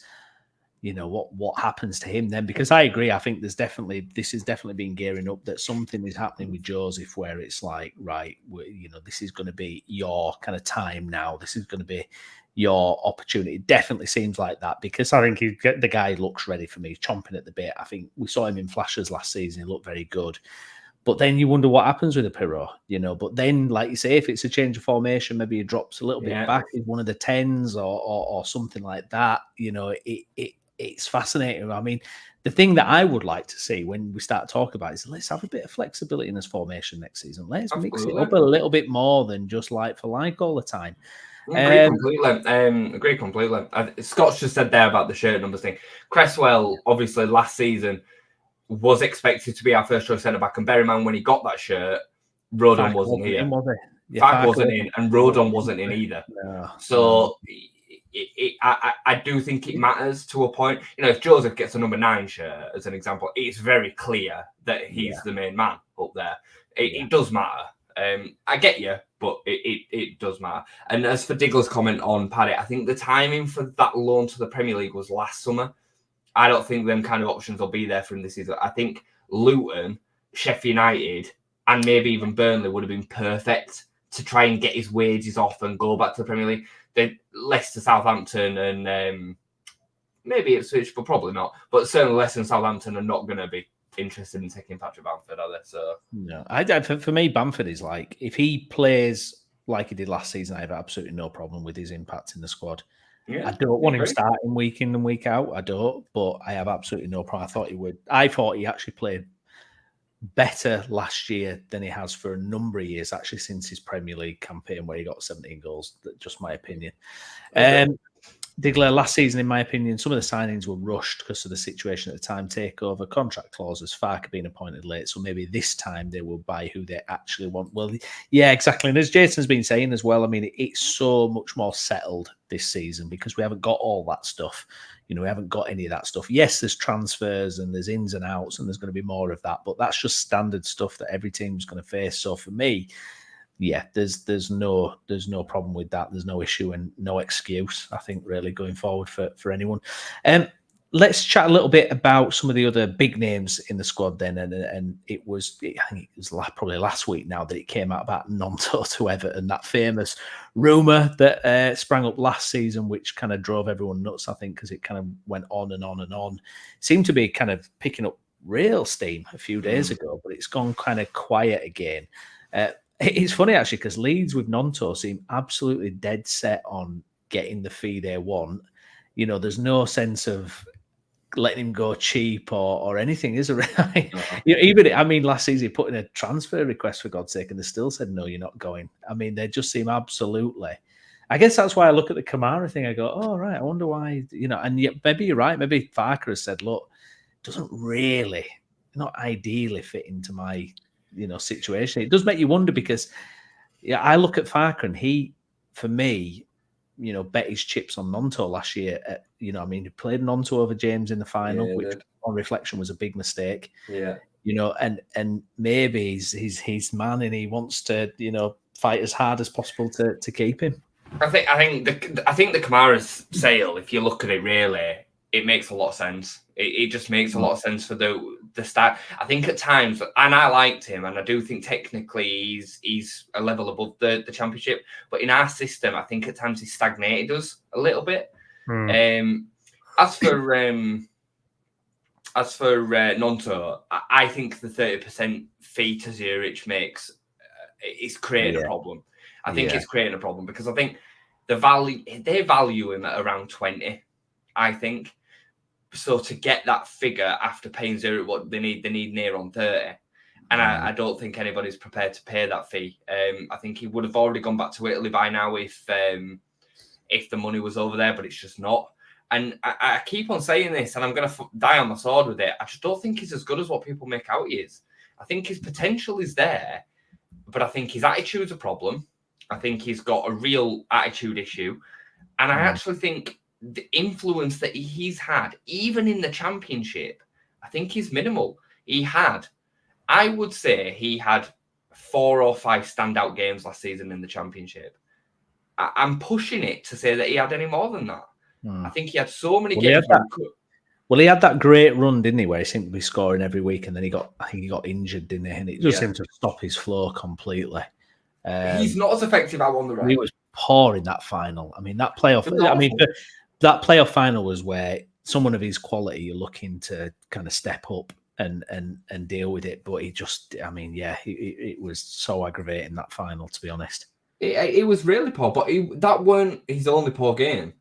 what happens to him then? Because I agree, I think this is definitely been gearing up that something is happening with Joseph where it's like, right, this is going to be your kind of time now. This is going to be your opportunity. It definitely seems like that because I think the guy looks ready for me, chomping at the bit. I think we saw him in flashes last season. He looked very good. But then you wonder what happens with the Pirro, But then, like you say, if it's a change of formation, maybe he drops a little bit back in one of the 10s or something like that. It's fascinating. I mean, the thing that I would like to see when we start talking about it is let's have a bit of flexibility in this formation next season. Let's mix it up a little bit more than just like for like all the time. Agree completely. Scott's just said there about the shirt numbers thing. Cresswell, obviously, last season was expected to be our first choice centre back, and bear in mind when he got that shirt, Rodon wasn't here. Farke wasn't in, and Rodon wasn't in either. No. So I do think it matters to a point. If Joseph gets a number 9 shirt, as an example, it's very clear that he's the main man up there. It does matter. I get you, but it does matter. And as for Digler's comment on Paddy, I think the timing for that loan to the Premier League was last summer. I don't think them kind of options will be there for him this season. I think Luton, Sheffield United, and maybe even Burnley would have been perfect to try and get his wages off and go back to the Premier League. Leicester, Southampton, and maybe Ipswich, but probably not. But certainly Leicester and Southampton are not going to be interested in taking Patrick Bamford, are they? So no, for me, Bamford is like if he plays like he did last season, I have absolutely no problem with his impact in the squad. I don't want him starting week in and week out. I don't, but I have absolutely no problem. I thought he would. I thought he actually played better last year than he has for a number of years, actually, since his Premier League campaign where he got 17 goals. Just my opinion. Digler, last season, in my opinion, some of the signings were rushed because of the situation at the time, takeover, contract clauses, Farke being appointed late. So maybe this time they will buy who they actually want. Well, yeah, exactly. And as Jason's been saying as well, I mean, it's so much more settled this season because we haven't got all that stuff. We haven't got any of that stuff. Yes, there's transfers and there's ins and outs and there's going to be more of that, but that's just standard stuff that every team's going to face. So for me, yeah, there's no problem with that. There's no issue and no excuse, I think, really going forward for anyone. Let's chat a little bit about some of the other big names in the squad then. And I think it was probably last week now that it came out about Nonto to Everton, that famous rumour that sprang up last season, which kind of drove everyone nuts, I think, because it kind of went on and on and on. Seemed to be kind of picking up real steam a few days ago, but it's gone kind of quiet again. It's funny, actually, because Leeds with Nonto seem absolutely dead set on getting the fee they want, there's no sense of letting him go cheap or anything, is there? Even last season he put in a transfer request, for God's sake, and they still said no, you're not going. They just seem absolutely. I guess that's why I look at the Kamara thing. I go, oh right, I wonder why, and yet maybe you're right. Maybe Farker has said, look, it doesn't really, not ideally fit into my, situation. It does make you wonder because, I look at Farker and he, for me, bet his chips on Nonto last year. He played Nonto over James in the final, which on reflection was a big mistake. Yeah. And maybe he's his man and he wants to, fight as hard as possible to keep him. I think the Kamara's sale, if you look at it really, it makes a lot of sense. It just makes a lot of sense for the start. I think at times, and I liked him, and I do think technically he's a level above the championship. But in our system, I think at times he stagnated us a little bit. As for Nonto, I think the 30% fee to Zurich makes is creating a problem. I think it's creating a problem because I think they value him at around 20. I think. So to get that figure after paying Zurich what they need near on 30. And I don't think anybody's prepared to pay that fee. I think he would have already gone back to Italy by now if the money was over there, but it's just not. And I keep on saying this, and I'm going to die on the sword with it. I just don't think he's as good as what people make out he is. I think his potential is there, but I think his attitude's a problem. I think he's got a real attitude issue. And I actually think the influence that he's had, even in the championship, I think is minimal. I would say he had 4 or 5 standout games last season in the championship. I'm pushing it to say that he had any more than that. I think he had so many games. He had that great run, didn't he, where he seemed to be scoring every week, and then he got injured, didn't he? And it just seemed to stop his flow completely. He's not as effective out on the right. He was poor in that final. That playoff. That playoff final was where someone of his quality you're looking to kind of step up and deal with it. But he just, it was so aggravating, that final, to be honest. It was really poor, but that weren't his only poor game.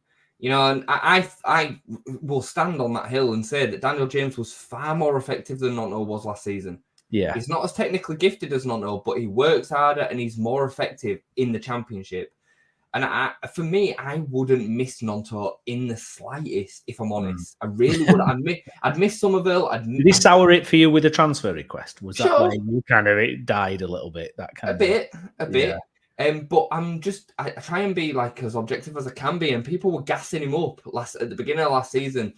And I will stand on that hill and say that Daniel James was far more effective than Nonto was last season. Yeah. He's not as technically gifted as Nonto, but he works harder and he's more effective in the championship. And for me, I wouldn't miss Nonto in the slightest, if I'm honest. I really would. I'd miss Summerville. Did he sour it for you with a transfer request? Was that where you kind of it died a little bit? That kind a bit. But I try and be like as objective as I can be. And people were gassing him up at the beginning of last season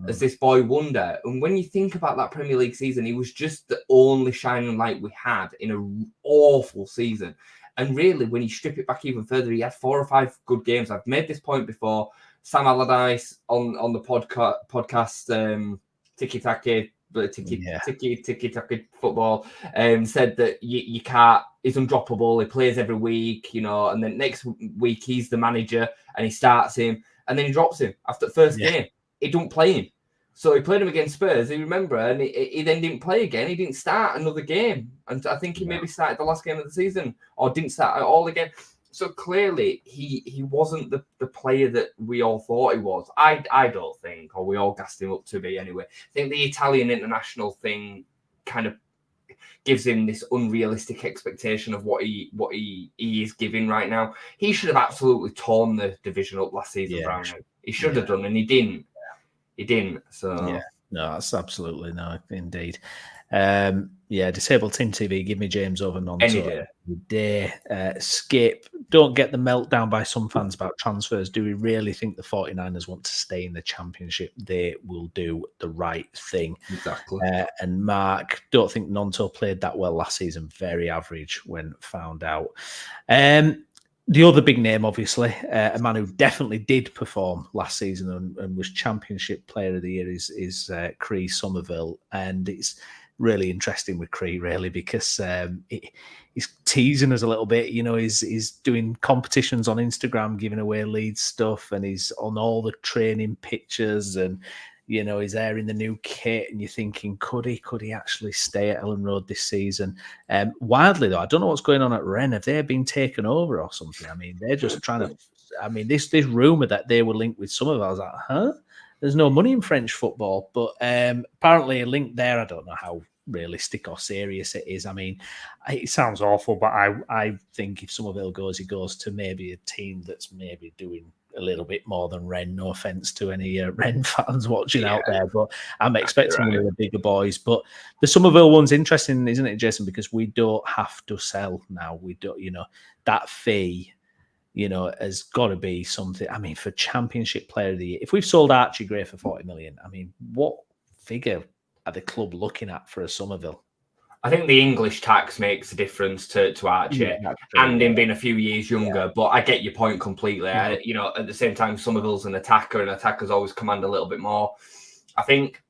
as this boy wonder. And when you think about that Premier League season, he was just the only shining light we had in an awful season. And really, when you strip it back even further, he had 4 or 5 good games. I've made this point before. Sam Allardyce on the podcast Tiki Taka football said that you can't. He's undroppable. He plays every week, and then next week he's the manager and he starts him, and then he drops him after the first game. He don't play him. So he played him against Spurs, you remember, and he then didn't play again. He didn't start another game. And I think he maybe started the last game of the season or didn't start at all again. So clearly he wasn't the player that we all thought he was. I don't think, or we all gassed him up to be anyway. I think the Italian international thing kind of gives him this unrealistic expectation of what he is giving right now. He should have absolutely torn the division up last season, Browney. He should have done, and he didn't. He didn't. So no, that's absolutely no, indeed. Disabled Team TV, give me James over Nonto any day. Skip. Don't get the meltdown by some fans about transfers. Do we really think the 49ers want to stay in the championship? They will do the right thing. Exactly. And Mark, don't think Nonto played that well last season. Very average when found out. The other big name, obviously, a man who definitely did perform last season and was Championship Player of the Year is Cree Summerville. And it's really interesting with Cree, really, because he's teasing us a little bit. He's doing competitions on Instagram, giving away Leeds stuff, and he's on all the training pictures and, he's there in the new kit, and you're thinking, could he actually stay at Ellen Road this season? Wildly, though, I don't know what's going on at Rennes. Have they been taken over or something? They're just trying to I mean, this rumour that they were linked with Summerville, I was like, huh? There's no money in French football. But apparently a link there, I don't know how realistic or serious it is. I mean, it sounds awful, but I think if Summerville goes, he goes to maybe a team that's maybe doing a little bit more than Rennes. No offence to any Rennes fans watching out there, but I'm expecting one of the bigger boys. But the Summerville one's interesting, isn't it, Jason? Because we don't have to sell now. We don't, that fee, has got to be something. I mean, for Championship Player of the Year, if we've sold Archie Gray for 40 million, I mean, what figure are the club looking at for a Summerville? I think the English tax makes a difference to Archie, and him being a few years younger. Yeah. But I get your point completely. Yeah. At the same time, Summerville's an attacker, and attackers always command a little bit more. I think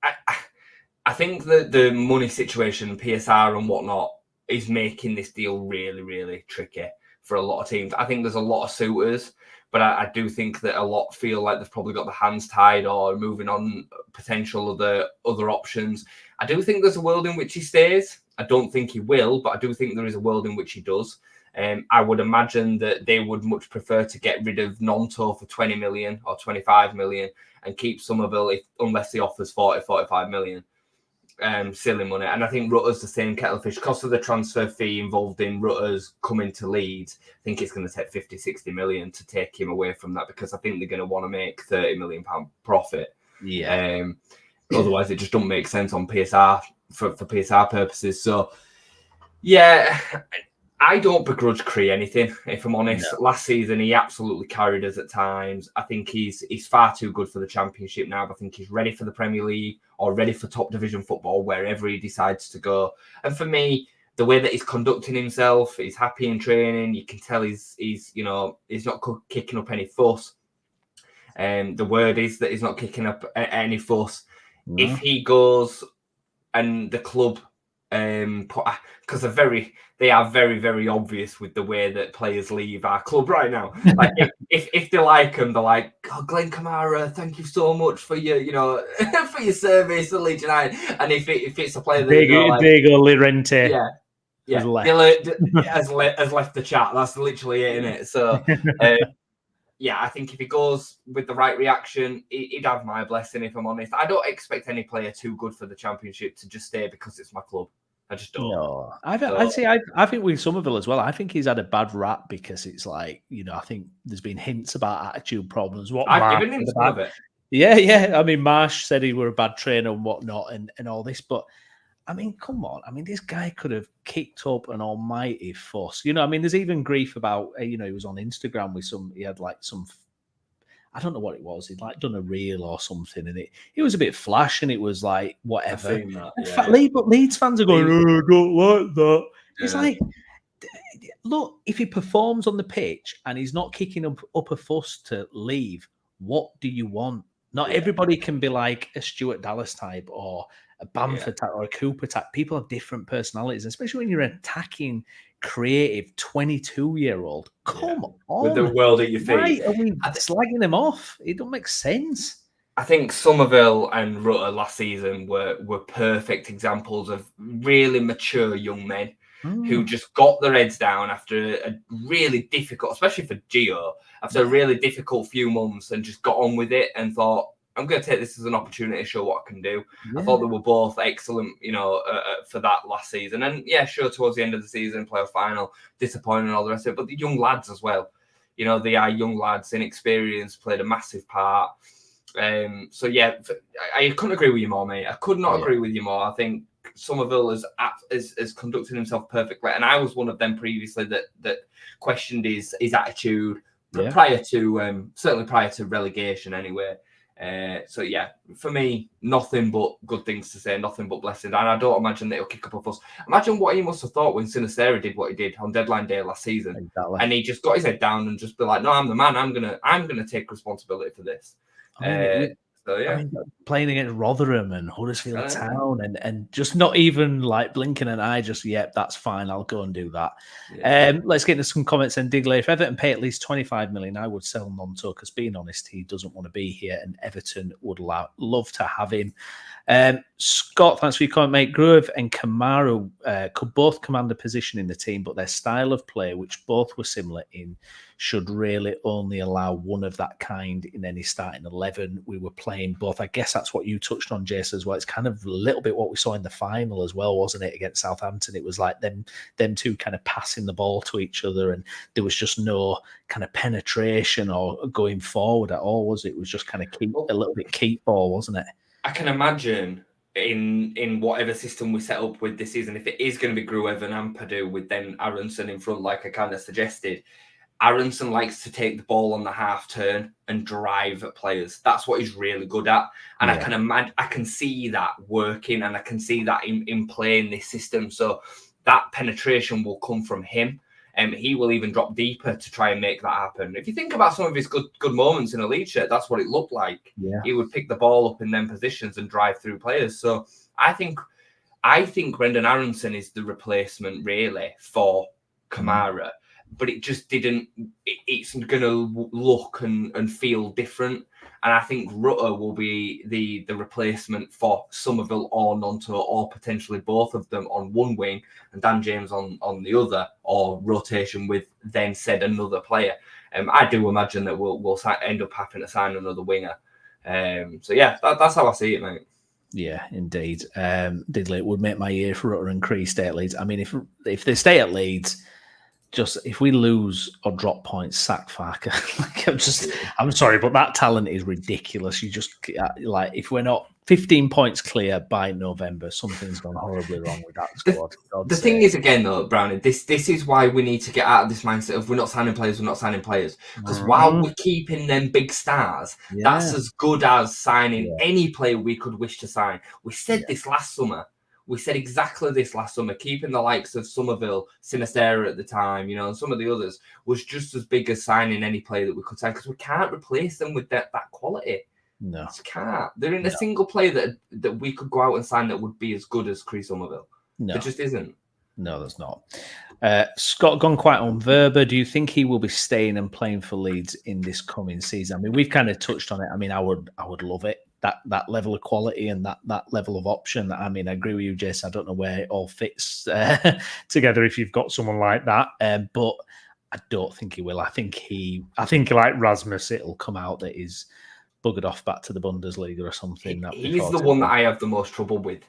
that the money situation, PSR and whatnot, is making this deal really, really tricky for a lot of teams. I think there's a lot of suitors, but I do think that a lot feel like they've probably got their hands tied or moving on potential of the other options. I do think there's a world in which he stays. I don't think he will, but I do think there is a world in which he does. I would imagine that they would much prefer to get rid of Nonto for 20 million or 25 million and keep Summerville unless he offers 40, 45 million. Silly money. And I think Rutter's the same kettle of fish. Cost of the transfer fee involved in Rutter's coming to Leeds, I think it's going to take 50, 60 million to take him away from that, because I think they're going to want to make £30 million profit. Yeah. Otherwise, it just doesn't make sense on PSR for PSR purposes. So, yeah, I don't begrudge Cree anything, if I'm honest. No. Last season, he absolutely carried us at times. I think he's far too good for the Championship now. I think he's ready for the Premier League or ready for top division football, wherever he decides to go. And for me, the way that he's conducting himself, he's happy in training. You can tell he's not kicking up any fuss. The word is that he's not kicking up any fuss. No. If he goes and the club, because they are very, very obvious with the way that players leave our club right now. Like if they like him, they're like, "Oh, Glenn Kamara, thank you so much for your, for your service at Leeds United." And if it's a player that Diego Llorente, has left the chat. That's literally it, isn't it? So. Yeah, I think if he goes with the right reaction, he'd have my blessing, if I'm honest. I don't expect any player too good for the Championship to just stay because it's my club. I just don't. No, I think with Summerville as well, I think he's had a bad rap because it's like, I think there's been hints about attitude problems. I've given him some of it. Yeah. I mean, Marsh said he were a bad trainer and whatnot and all this, but I mean, come on. I mean, this guy could have kicked up an almighty fuss. There's even grief about, he was on Instagram with he had like some, I don't know what it was. He'd like done a reel or something and it was a bit flash and it was like, whatever. I've seen that, But Leeds fans are going, I don't like that. Yeah. It's like, look, if he performs on the pitch and he's not kicking up a fuss to leave, what do you want? Not everybody can be like a Stuart Dallas type or a Bamford type or a Cooper type. People have different personalities, especially when you're an attacking, creative 22-year-old. Come on. With the world at your feet. Why are we slagging him off? It don't make sense. I think Summerville and Rutter last season were perfect examples of really mature young men who just got their heads down after a really difficult, especially for Gio, after a really difficult few months and just got on with it and thought, I'm going to take this as an opportunity to show what I can do. Yeah. I thought they were both excellent, for that last season. And sure, towards the end of the season, playoff final, disappointing and all the rest of it. But the young lads as well, they are young lads, inexperienced, played a massive part. I couldn't agree with you more, mate. I could not agree with you more. I think Summerville is conducting himself perfectly. And I was one of them previously that questioned his attitude prior to relegation anyway. For me, nothing but good things to say, nothing but blessings. And I don't imagine that he'll kick up a fuss. Imagine what he must have thought when Sinistera did what he did on deadline day last season. Exactly. And he just got his head down and just be like, no, I'm the man. I'm gonna take responsibility for this. Playing against Rotherham and Huddersfield Town and just not even like blinking an eye, just that's fine, I'll go and do that. Let's get into some comments and Digley. If Everton pay at least 25 million, I would sell Nonto because being honest, he doesn't want to be here and Everton would love to have him. Scott, thanks for your comment, mate. Gruev and Kamara could both command a position in the team, but their style of play, which both were similar in, should really only allow one of that kind in any starting 11. We were playing both. I guess that's what you touched on, Jason, as well. It's kind of a little bit what we saw in the final as well, wasn't it, against Southampton? It was like them two kind of passing the ball to each other, and there was just no kind of penetration or going forward at all, was it? It was just kind of a little bit keep ball, wasn't it? I can imagine in whatever system we set up with this season, if it is going to be Gruev and Ampadu with then Aronson in front, like I kind of suggested, Aronson likes to take the ball on the half turn and drive at players. That's what he's really good at. And I can see that working, and I can see that in playing this system. So that penetration will come from him. And he will even drop deeper to try and make that happen. If you think about some of his good moments in a Leeds shirt, that's what it looked like. Yeah. He would pick the ball up in them positions and drive through players. So I think Brendan Aronson is the replacement really for Kamara, but it just didn't. It's going to look and feel different. And I think Rutter will be the replacement for Summerville or Nonto, or potentially both of them on one wing and Dan James on the other, or rotation with then said another player. I do imagine that we'll end up having to sign another winger. So yeah, that's how I see it, mate. Yeah, indeed. Diddley, it would make my year for Rutter and Cree stay at Leeds. I mean, if they stay at Leeds, just if we lose or drop points, sack Farker. I'm sorry, but that talent is ridiculous. You just if we're not 15 points clear by November, something's gone horribly wrong with that squad. The thing is, again, though, Brownie, this is why we need to get out of this mindset of we're not signing players. Because while we're keeping them big stars, that's as good as signing any player we could wish to sign. We said this last summer. We said exactly this last summer, keeping the likes of Summerville, Sinistera at the time, and some of the others was just as big as signing any player that we could sign, because we can't replace them with that quality. No. Just can't. There isn't a single player that we could go out and sign that would be as good as Chris Summerville. No. There just isn't. No, there's not. Scott gone quite on Wober. Do you think he will be staying and playing for Leeds in this coming season? I mean, we've kind of touched on it. I mean, I would love it. That level of quality and that level of option. I mean, I agree with you, Jason. I don't know where it all fits together if you've got someone like that. But I don't think he will. I think like Rasmus, it'll come out that he's buggered off back to the Bundesliga or something. He's the one that I have the most trouble with,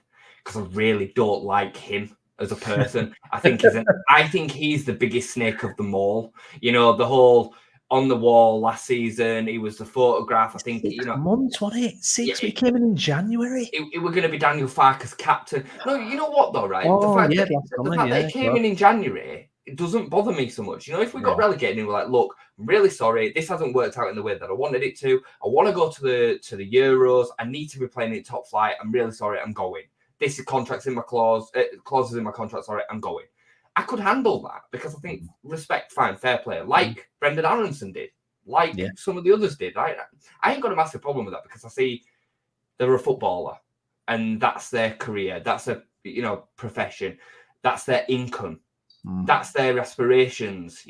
because I really don't like him as a person. I think he's the biggest snake of them all. The whole on the wall last season, he was the photograph. I think 6 months, wasn't it? 6 weeks came in January. It were going to be Daniel Farke's captain. No, you know what though, right? Oh, the fact that it came in January, it doesn't bother me so much. If we got relegated and we're like, look, I'm really sorry, this hasn't worked out in the way that I wanted it to. I want to go to the Euros. I need to be playing in top flight. I'm really sorry. I'm going. This is contracts in my clauses in my contract. Sorry, I'm going. I could handle that, because I think respect, fine, fair play, like Brendan Aronson did, like some of the others did. I ain't got a massive problem with that, because I see they're a footballer and that's their career, that's their profession, that's their income, that's their aspirations.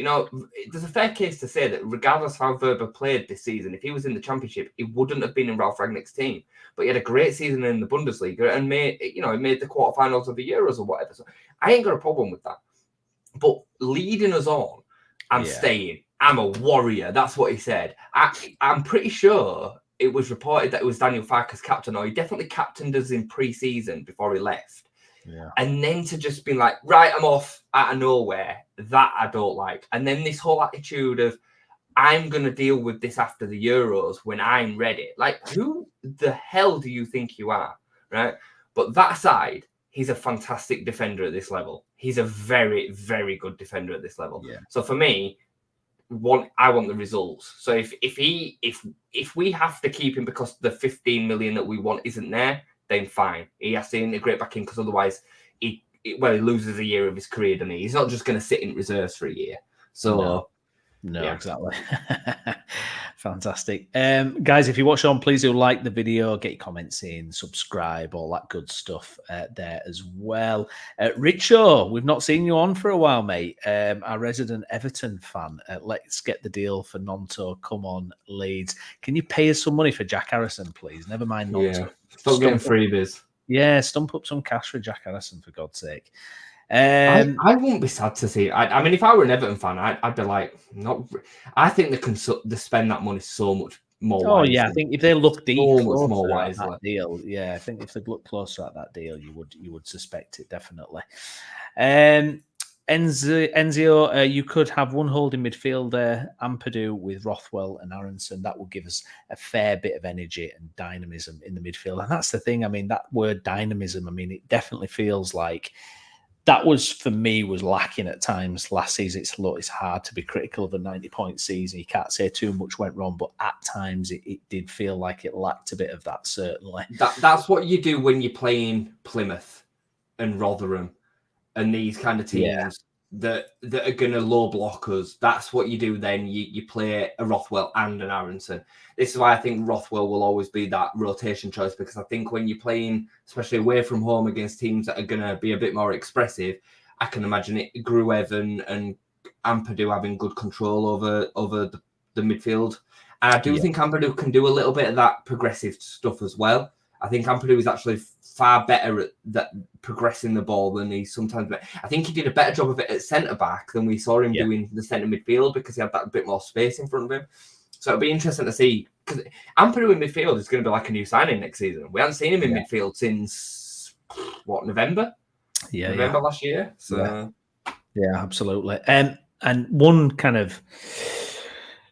There's a fair case to say that regardless of how Wober played this season, if he was in the Championship, he wouldn't have been in Ralph Rangnick's team. But he had a great season in the Bundesliga and made the quarterfinals of the Euros or whatever. So I ain't got a problem with that. But leading us on, I'm staying. I'm a warrior. That's what he said. I'm pretty sure it was reported that it was Daniel Farke's captain, or he definitely captained us in pre-season before he left. Yeah. And then to just be like, right, I'm off out of nowhere, that I don't like. And then this whole attitude of, I'm going to deal with this after the Euros when I'm ready. Like, who the hell do you think you are, right? But that aside, he's a fantastic defender at this level. He's a very, very good defender at this level. Yeah. So for me, I want the results. So if we have to keep him because the 15 million that we want isn't there, then fine. He has to integrate back in, because otherwise he loses a year of his career, doesn't he? He's not just going to sit in reserves for a year. So no, exactly. Fantastic. Guys, if you watch on, please do like the video, get your comments in, subscribe, all that good stuff there as well. Richo, we've not seen you on for a while, mate. Our resident Everton fan. Let's get the deal for Nonto. Come on, Leeds. Can you pay us some money for Jack Harrison, please? Never mind Nonto. Stop getting freebies. Yeah, stump up some cash for Jack Harrison, for God's sake. I wouldn't be sad to see. I mean, if I were an Everton fan, I'd be like, not. I think they spend that money so much more. Oh wisely. yeah, I think if they look deep, so much more wisely. That deal, yeah, I think if they look closer at that deal, you would suspect it definitely. Enzio, you could have one holding midfielder, Ampadu with Rothwell and Aronson. That would give us a fair bit of energy and dynamism in the midfield. And that's the thing. I mean, that word dynamism, I mean, it definitely feels like that was, for me, was lacking at times last season. It's hard to be critical of a 90-point season. You can't say too much went wrong, but at times it did feel like it lacked a bit of that, certainly. That's what you do when you're playing Plymouth and Rotherham and these kind of teams that are going to low block us. That's what you do then. You play a Rothwell and an Aronson. This is why I think Rothwell will always be that rotation choice, because I think when you're playing, especially away from home against teams that are going to be a bit more expressive, I can imagine it Gruev and Ampadu having good control over the midfield. And I do think Ampadu can do a little bit of that progressive stuff as well. I think Ampadu is actually far better at that progressing the ball than he sometimes. I think he did a better job of it at centre back than we saw him doing the centre midfield, because he had that bit more space in front of him. So it'll be interesting to see, because Ampadu in midfield is going to be like a new signing next season. We haven't seen him in midfield since November? November last year. So yeah, absolutely. And one kind of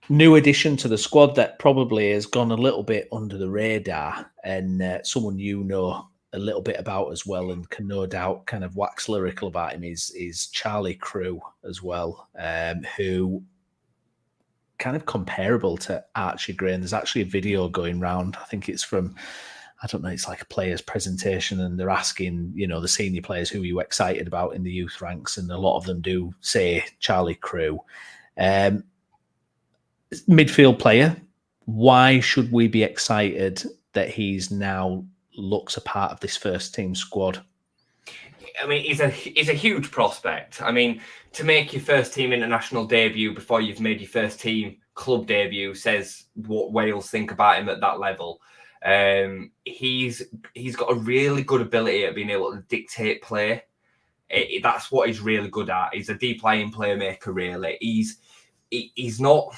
new addition to the squad that probably has gone a little bit under the radar, and someone you know a little bit about as well, and can no doubt kind of wax lyrical about him, is Charlie Crew as well, who kind of comparable to Archie Gray. And there's actually a video going round. I think it's from, I don't know, it's like a player's presentation, and they're asking, the senior players, who are you excited about in the youth ranks? And a lot of them do say Charlie Crew. Midfield player. Why should we be excited that he's now looks a part of this first team squad? I mean, he's a huge prospect. I mean, to make your first team international debut before you've made your first team club debut says what Wales think about him at that level. He's got a really good ability at being able to dictate play. That's what he's really good at. He's a deep lying playmaker, really. He's not,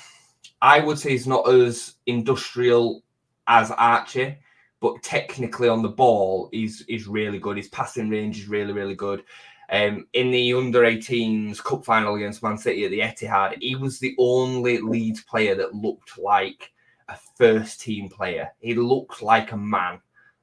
I would say he's not as industrial as Archie, but technically on the ball, he's really good. His passing range is really, really good. In the under-18s cup final against Man City at the Etihad, he was the only Leeds player that looked like a first-team player. He looked like a man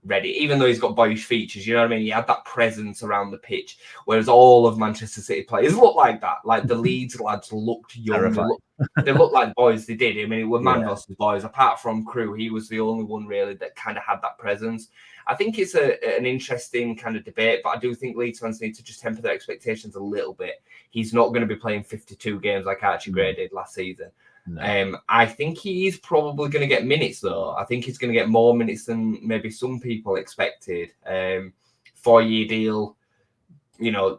ready, even though he's got boyish features. You know what I mean? He had that presence around the pitch, whereas all of Manchester City players looked like that. Like the Leeds lads looked young. They looked like boys. They did. I mean, it were man versus boys. Apart from Crew, he was the only one really that kind of had that presence. I think it's an interesting kind of debate, but I do think Leeds fans need to just temper their expectations a little bit. He's not going to be playing 52 games like Archie Gray did last season. No. I think he's probably going to get minutes, though. I think he's going to get more minutes than maybe some people expected. 4-year deal,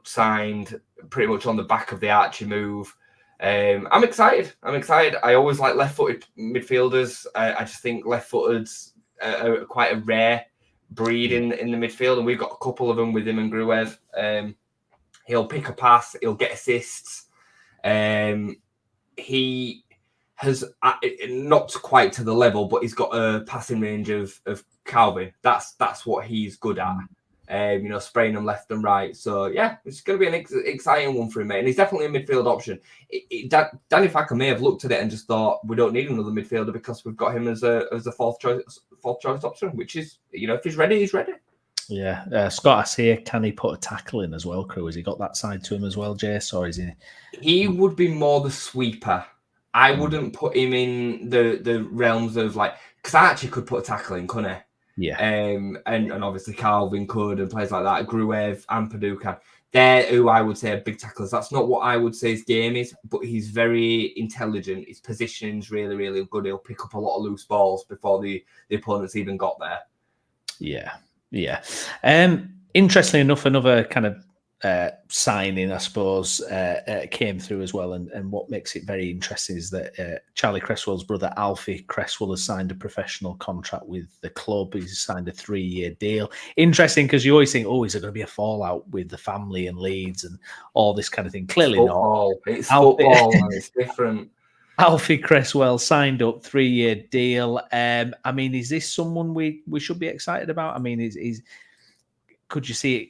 signed pretty much on the back of the Archie move. I'm excited. I always like left-footed midfielders. I just think left-footeds are quite a rare breed in the midfield, and we've got a couple of them with him and Gruev. He'll pick a pass. He'll get assists. He has not quite to the level, but he's got a passing range of Calvin. That's what he's good at. Spraying them left and right. So yeah, it's going to be an exciting one for him, mate. And he's definitely a midfield option. Danny Thacker may have looked at it and just thought we don't need another midfielder because we've got him as a fourth choice option, which is, if he's ready, he's ready. Yeah, Scott asks here, can he put a tackle in as well, Crew? Has he got that side to him as well, Jace, or is he? He would be more the sweeper. I wouldn't put him in the realms of because Archie could put a tackle in, couldn't he? Yeah. And obviously Calvin could, and players like that. Gruev, Ampadu can. They're who I would say are big tacklers. That's not what I would say his game is, but he's very intelligent. His positioning's really, really good. He'll pick up a lot of loose balls before the opponents even got there. Yeah. Interestingly enough, another kind of signing, I suppose, came through as well. And what makes it very interesting is that Charlie Cresswell's brother, Alfie Cresswell, has signed a professional contract with the club. He's signed a 3-year deal. Interesting, because you always think, is there going to be a fallout with the family and Leeds and all this kind of thing? Clearly football. not. It's football and it's different. Alfie Cresswell signed up, 3-year deal. I mean, is this someone we should be excited about? I mean, could you see it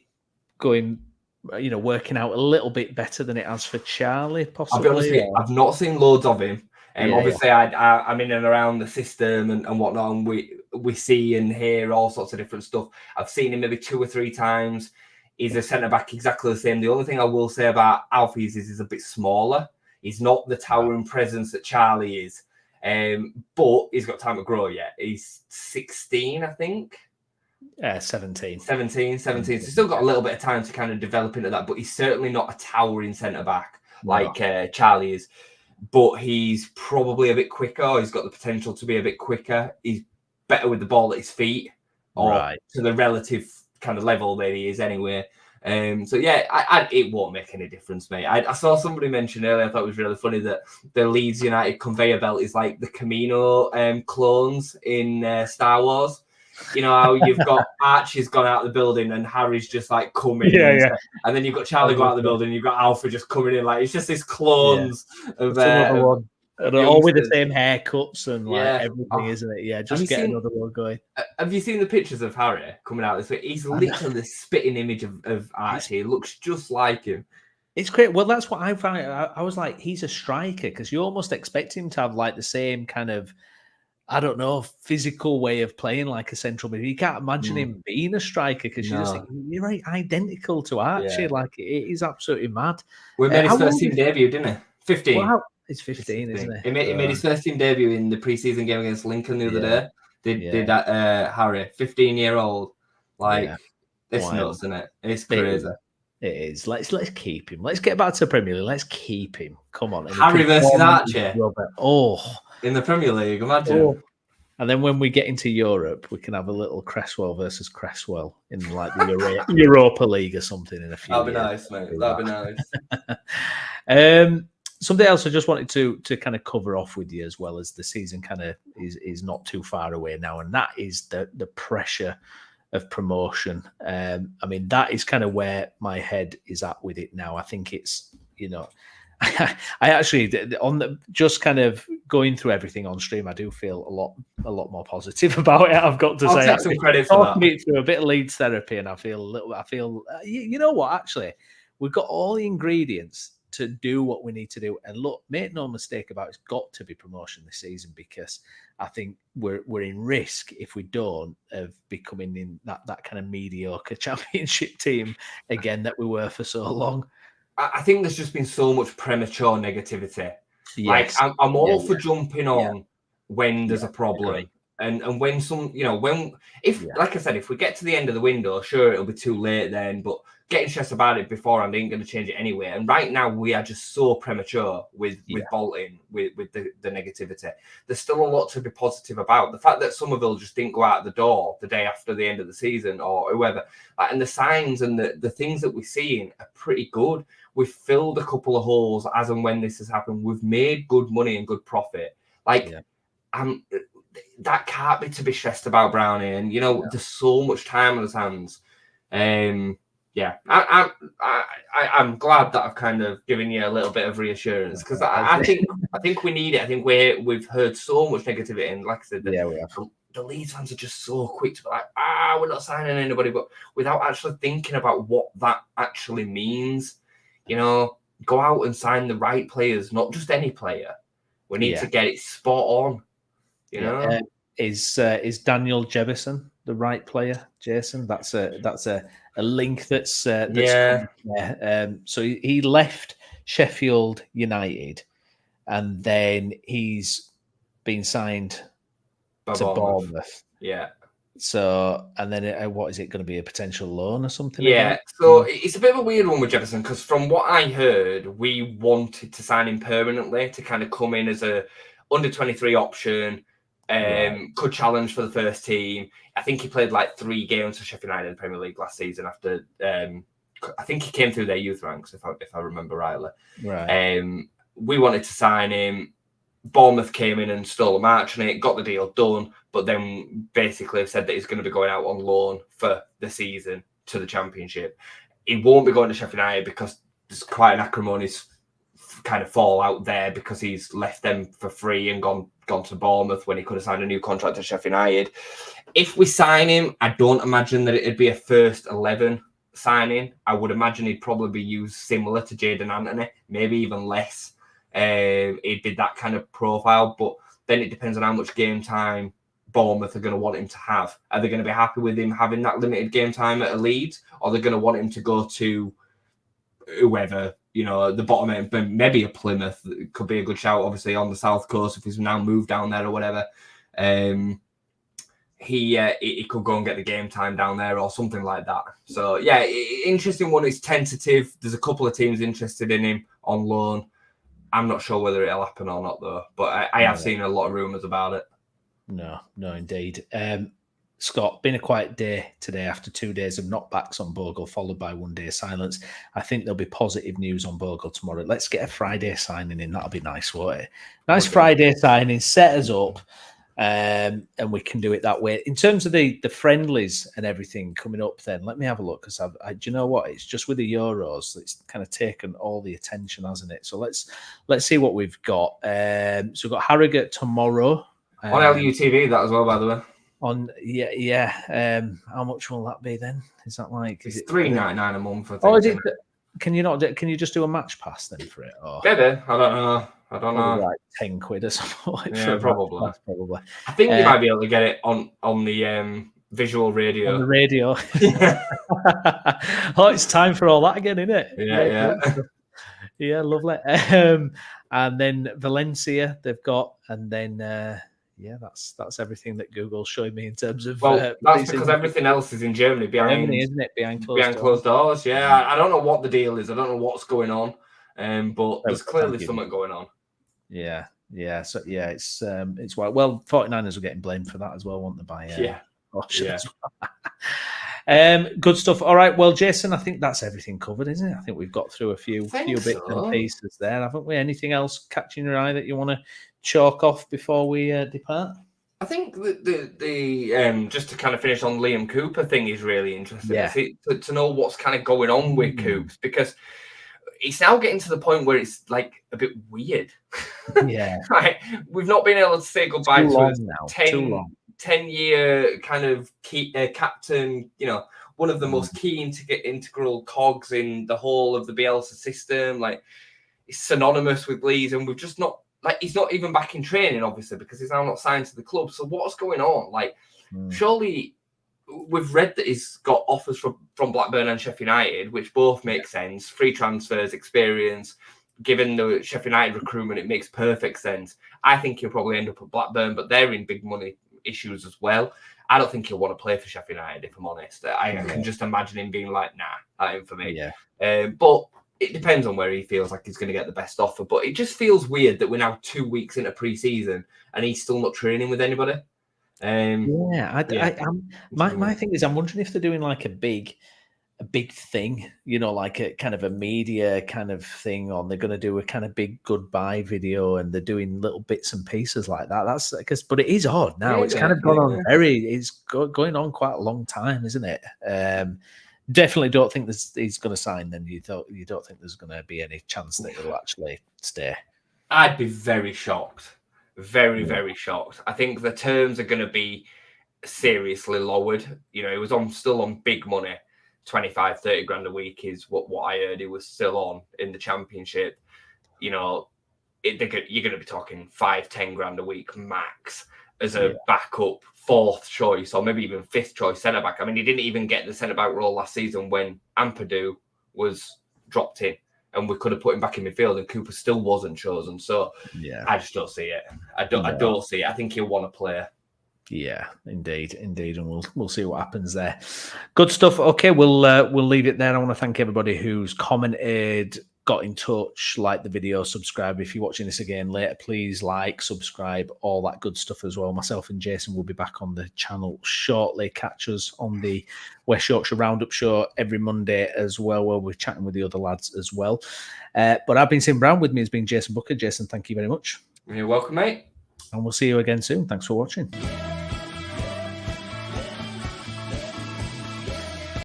going, working out a little bit better than it has for Charlie, possibly? I'll be honest with you, I've not seen loads of him. Obviously, I'm in and around the system and whatnot, and we see and hear all sorts of different stuff. I've seen him maybe 2 or 3 times. He's a centre-back exactly the same. The only thing I will say about Alfie is he's a bit smaller. He's not the towering presence that Charlie is, but he's got time to grow yet. He's 16, I think. 17. 17. So he's still got a little bit of time to kind of develop into that, but he's certainly not a towering centre-back like Charlie is. But he's probably a bit quicker. He's got the potential to be a bit quicker. He's better with the ball at his feet, or to the relative kind of level that he is anyway. So yeah, it won't make any difference, mate. I saw somebody mention earlier, I thought it was really funny, that the Leeds United conveyor belt is like the Camino clones in Star Wars. You know how you've got Archie's gone out of the building and Harry's just like coming and then you've got Charlie go out of the building and you've got Alpha just coming in. Like, it's just these clones of one. All with the same haircuts and everything, isn't it? Yeah, just get another one going. Have you seen the pictures of Harry coming out this week? He's literally the spitting image of Archie. He looks just like him. It's great. Well, that's what I found. I was like, he's a striker, because you almost expect him to have like the same kind of, I don't know, physical way of playing like a central midfielder. You can't imagine him being a striker, because you just think you're right, identical to Archie. Yeah. Like, it is absolutely mad. We made his first team debut, didn't he? 15. Well, it's 15, isn't it? He made his first team debut in the pre-season game against Lincoln the other day. Did that Harry, 15-year-old. Like, it's nuts, isn't it? It's crazy. It is. Let's keep him. Let's get back to the Premier League. Let's keep him. Come on. Harry versus Archie. Oh. In the Premier League, imagine. Oh. And then when we get into Europe, we can have a little Cresswell versus Cresswell in like the Europa League or something in a few years. That'd be nice, mate. That'd be nice. Something else I just wanted to kind of cover off with you, as well as the season kind of is not too far away now, and that is the pressure of promotion. I mean, that is kind of where my head is at with it now. I think it's, I actually, just kind of going through everything on stream, I do feel a lot more positive about it. I've got to say, take some credit for that. Me through a bit of Leeds therapy, and I feel, you know what? Actually, we've got all the ingredients to do what we need to do. And look, make no mistake about it, it's got to be promotion this season, because I think we're in risk if we don't, of becoming in that kind of mediocre championship team again that we were for so long. I think there's just been so much premature negativity. Yes. Like, I'm all for jumping on when there's a problem. And when like I said, if we get to the end of the window, sure, it'll be too late then, but getting stressed about it beforehand ain't going to change it anyway. And right now, we are just so premature with bolting, with the negativity. There's still a lot to be positive about. The fact that Summerville just didn't go out the door the day after the end of the season, or whoever, and the signs and the things that we're seeing are pretty good. We've filled a couple of holes as and when this has happened. We've made good money and good profit. That can't be to be stressed about, Browney. And there's so much time on his hands. I'm glad that I've kind of given you a little bit of reassurance, because I think we need it. I think we've heard so much negativity, and like I said, the Leeds fans are just so quick to be like, we're not signing anybody, but without actually thinking about what that actually means. Go out and sign the right players, not just any player. We need to get it spot on. Is Daniel Jebison the right player, Jason? That's a link that's come there. So he left Sheffield United, and then he's been signed to Bournemouth. Yeah. So, and then what is it going to be, a potential loan or something? Yeah. So it's a bit of a weird one with Jefferson, because from what I heard, we wanted to sign him permanently to kind of come in as a under 23 option. Could challenge for the first team. I think he played like 3 games for Sheffield United in the Premier League last season after I think he came through their youth ranks, if I remember rightly. Right. We wanted to sign him. Bournemouth came in and stole a march on it, got the deal done, but then basically said that he's going to be going out on loan for the season to the Championship. He won't be going to Sheffield United because there's quite an acrimonious kind of fallout there because he's left them for free and gone to Bournemouth when he could have signed a new contract to Sheffield United. If we sign him, I don't imagine that it'd be a first 11 signing. I would imagine he'd probably be used similar to Jadon Anthony, maybe even less. He'd be that kind of profile, but then it depends on how much game time Bournemouth are going to want him to have. Are they going to be happy with him having that limited game time at a Leeds, or they're going to want him to go to whoever, the bottom end, but maybe a Plymouth? It could be a good shout, obviously, on the South Coast if he's now moved down there or whatever. He could go and get the game time down there or something like that. So, yeah, interesting one. It's tentative. There's a couple of teams interested in him on loan. I'm not sure whether it'll happen or not, though. But I have seen a lot of rumours about it. No, indeed. Scott, been a quiet day today after 2 days of knockbacks on Bogle, followed by 1 day silence. I think there'll be positive news on Bogle tomorrow. Let's get a Friday signing in. That'll be nice, won't it? Nice Friday signing, set us up, and we can do it that way. In terms of the friendlies and everything coming up then, let me have a look, because do you know what? It's just with the Euros, it's kind of taken all the attention, hasn't it? So let's see what we've got. So we've got Harrogate tomorrow. On LUTV, that as well, by the way. How much will that be then? Is that like? It's $3.99 a month. I think. Oh, is it? Can you not? Can you just do a match pass then for it? Or maybe, I don't know. Like £10 or something. Yeah, probably. Probably. I think you might be able to get it on the visual radio. On the radio. Oh, it's time for all that again, isn't it? Yeah. Yeah, lovely. And then Valencia they've got, and then that's everything that Google's showing me in terms of. Well, that's because everything else is in Germany, isn't it? Behind closed doors. Yeah, I don't know what the deal is. I don't know what's going on, but there's clearly something going on. Yeah. So it's well, 49ers were getting blamed for that as well, weren't they? By good stuff. All right, well, Jason, I think that's everything covered, isn't it? I think we've got through a few bits and pieces there, haven't we? Anything else catching your eye that you want to chalk off before we depart? I think the just to kind of finish on Liam Cooper thing is really interesting to know what's kind of going on with Coops, because it's now getting to the point where it's like a bit weird. Yeah. Right. We've not been able to say goodbye to his 10-year kind of key, captain, one of the most key integral cogs in the whole of the Bielsa system. Like, it's synonymous with Leeds, and we've just not, like, he's not even back in training, obviously, because he's now not signed to the club. So what's going on? Like, surely we've read that he's got offers from Blackburn and Sheffield United, which both make sense. Free transfers, experience. Given the Sheffield United recruitment, it makes perfect sense. I think he'll probably end up at Blackburn, but they're in big money issues as well. I don't think he'll want to play for Sheffield United, if I'm honest. I can just imagine him being like, nah, that ain't for me. Yeah. But it depends on where he feels like he's going to get the best offer. But it just feels weird that we're now 2 weeks into pre-season and he's still not training with anybody. My thing is, I'm wondering if they're doing like a big thing, like a kind of a media kind of thing, or they're going to do a kind of big goodbye video, and they're doing little bits and pieces like that. That's but it is odd now. It's kind of gone on it's going on quite a long time, isn't it? Definitely don't think he's going to sign. Then you don't think there's going to be any chance that he'll actually stay? I'd be very shocked. Very shocked. I think the terms are going to be seriously lowered. It was still on big money. 25-30 grand a week is what I heard he was still on in the Championship. You're going to be talking 5-10 grand a week max as a backup fourth choice, or maybe even fifth choice centre back. I mean, he didn't even get the centre back role last season when Ampadu was dropped in, and we could have put him back in midfield, and Cooper still wasn't chosen. So I just don't see it. I don't see it. I think he'll want to play. Yeah, indeed, and we'll see what happens there. Good stuff. Okay, we'll leave it there. I want to thank everybody who's commented got in touch, like the video, subscribe. If you're watching this again later, please like, subscribe, all that good stuff as well. Myself and Jason will be back on the channel shortly. Catch us on the West Yorkshire Roundup show every Monday as well, where we're chatting with the other lads as well. But I've been Tim Brown. With me has been Jason Booker. Jason, thank you very much. You're welcome, mate. And we'll see you again soon. Thanks for watching.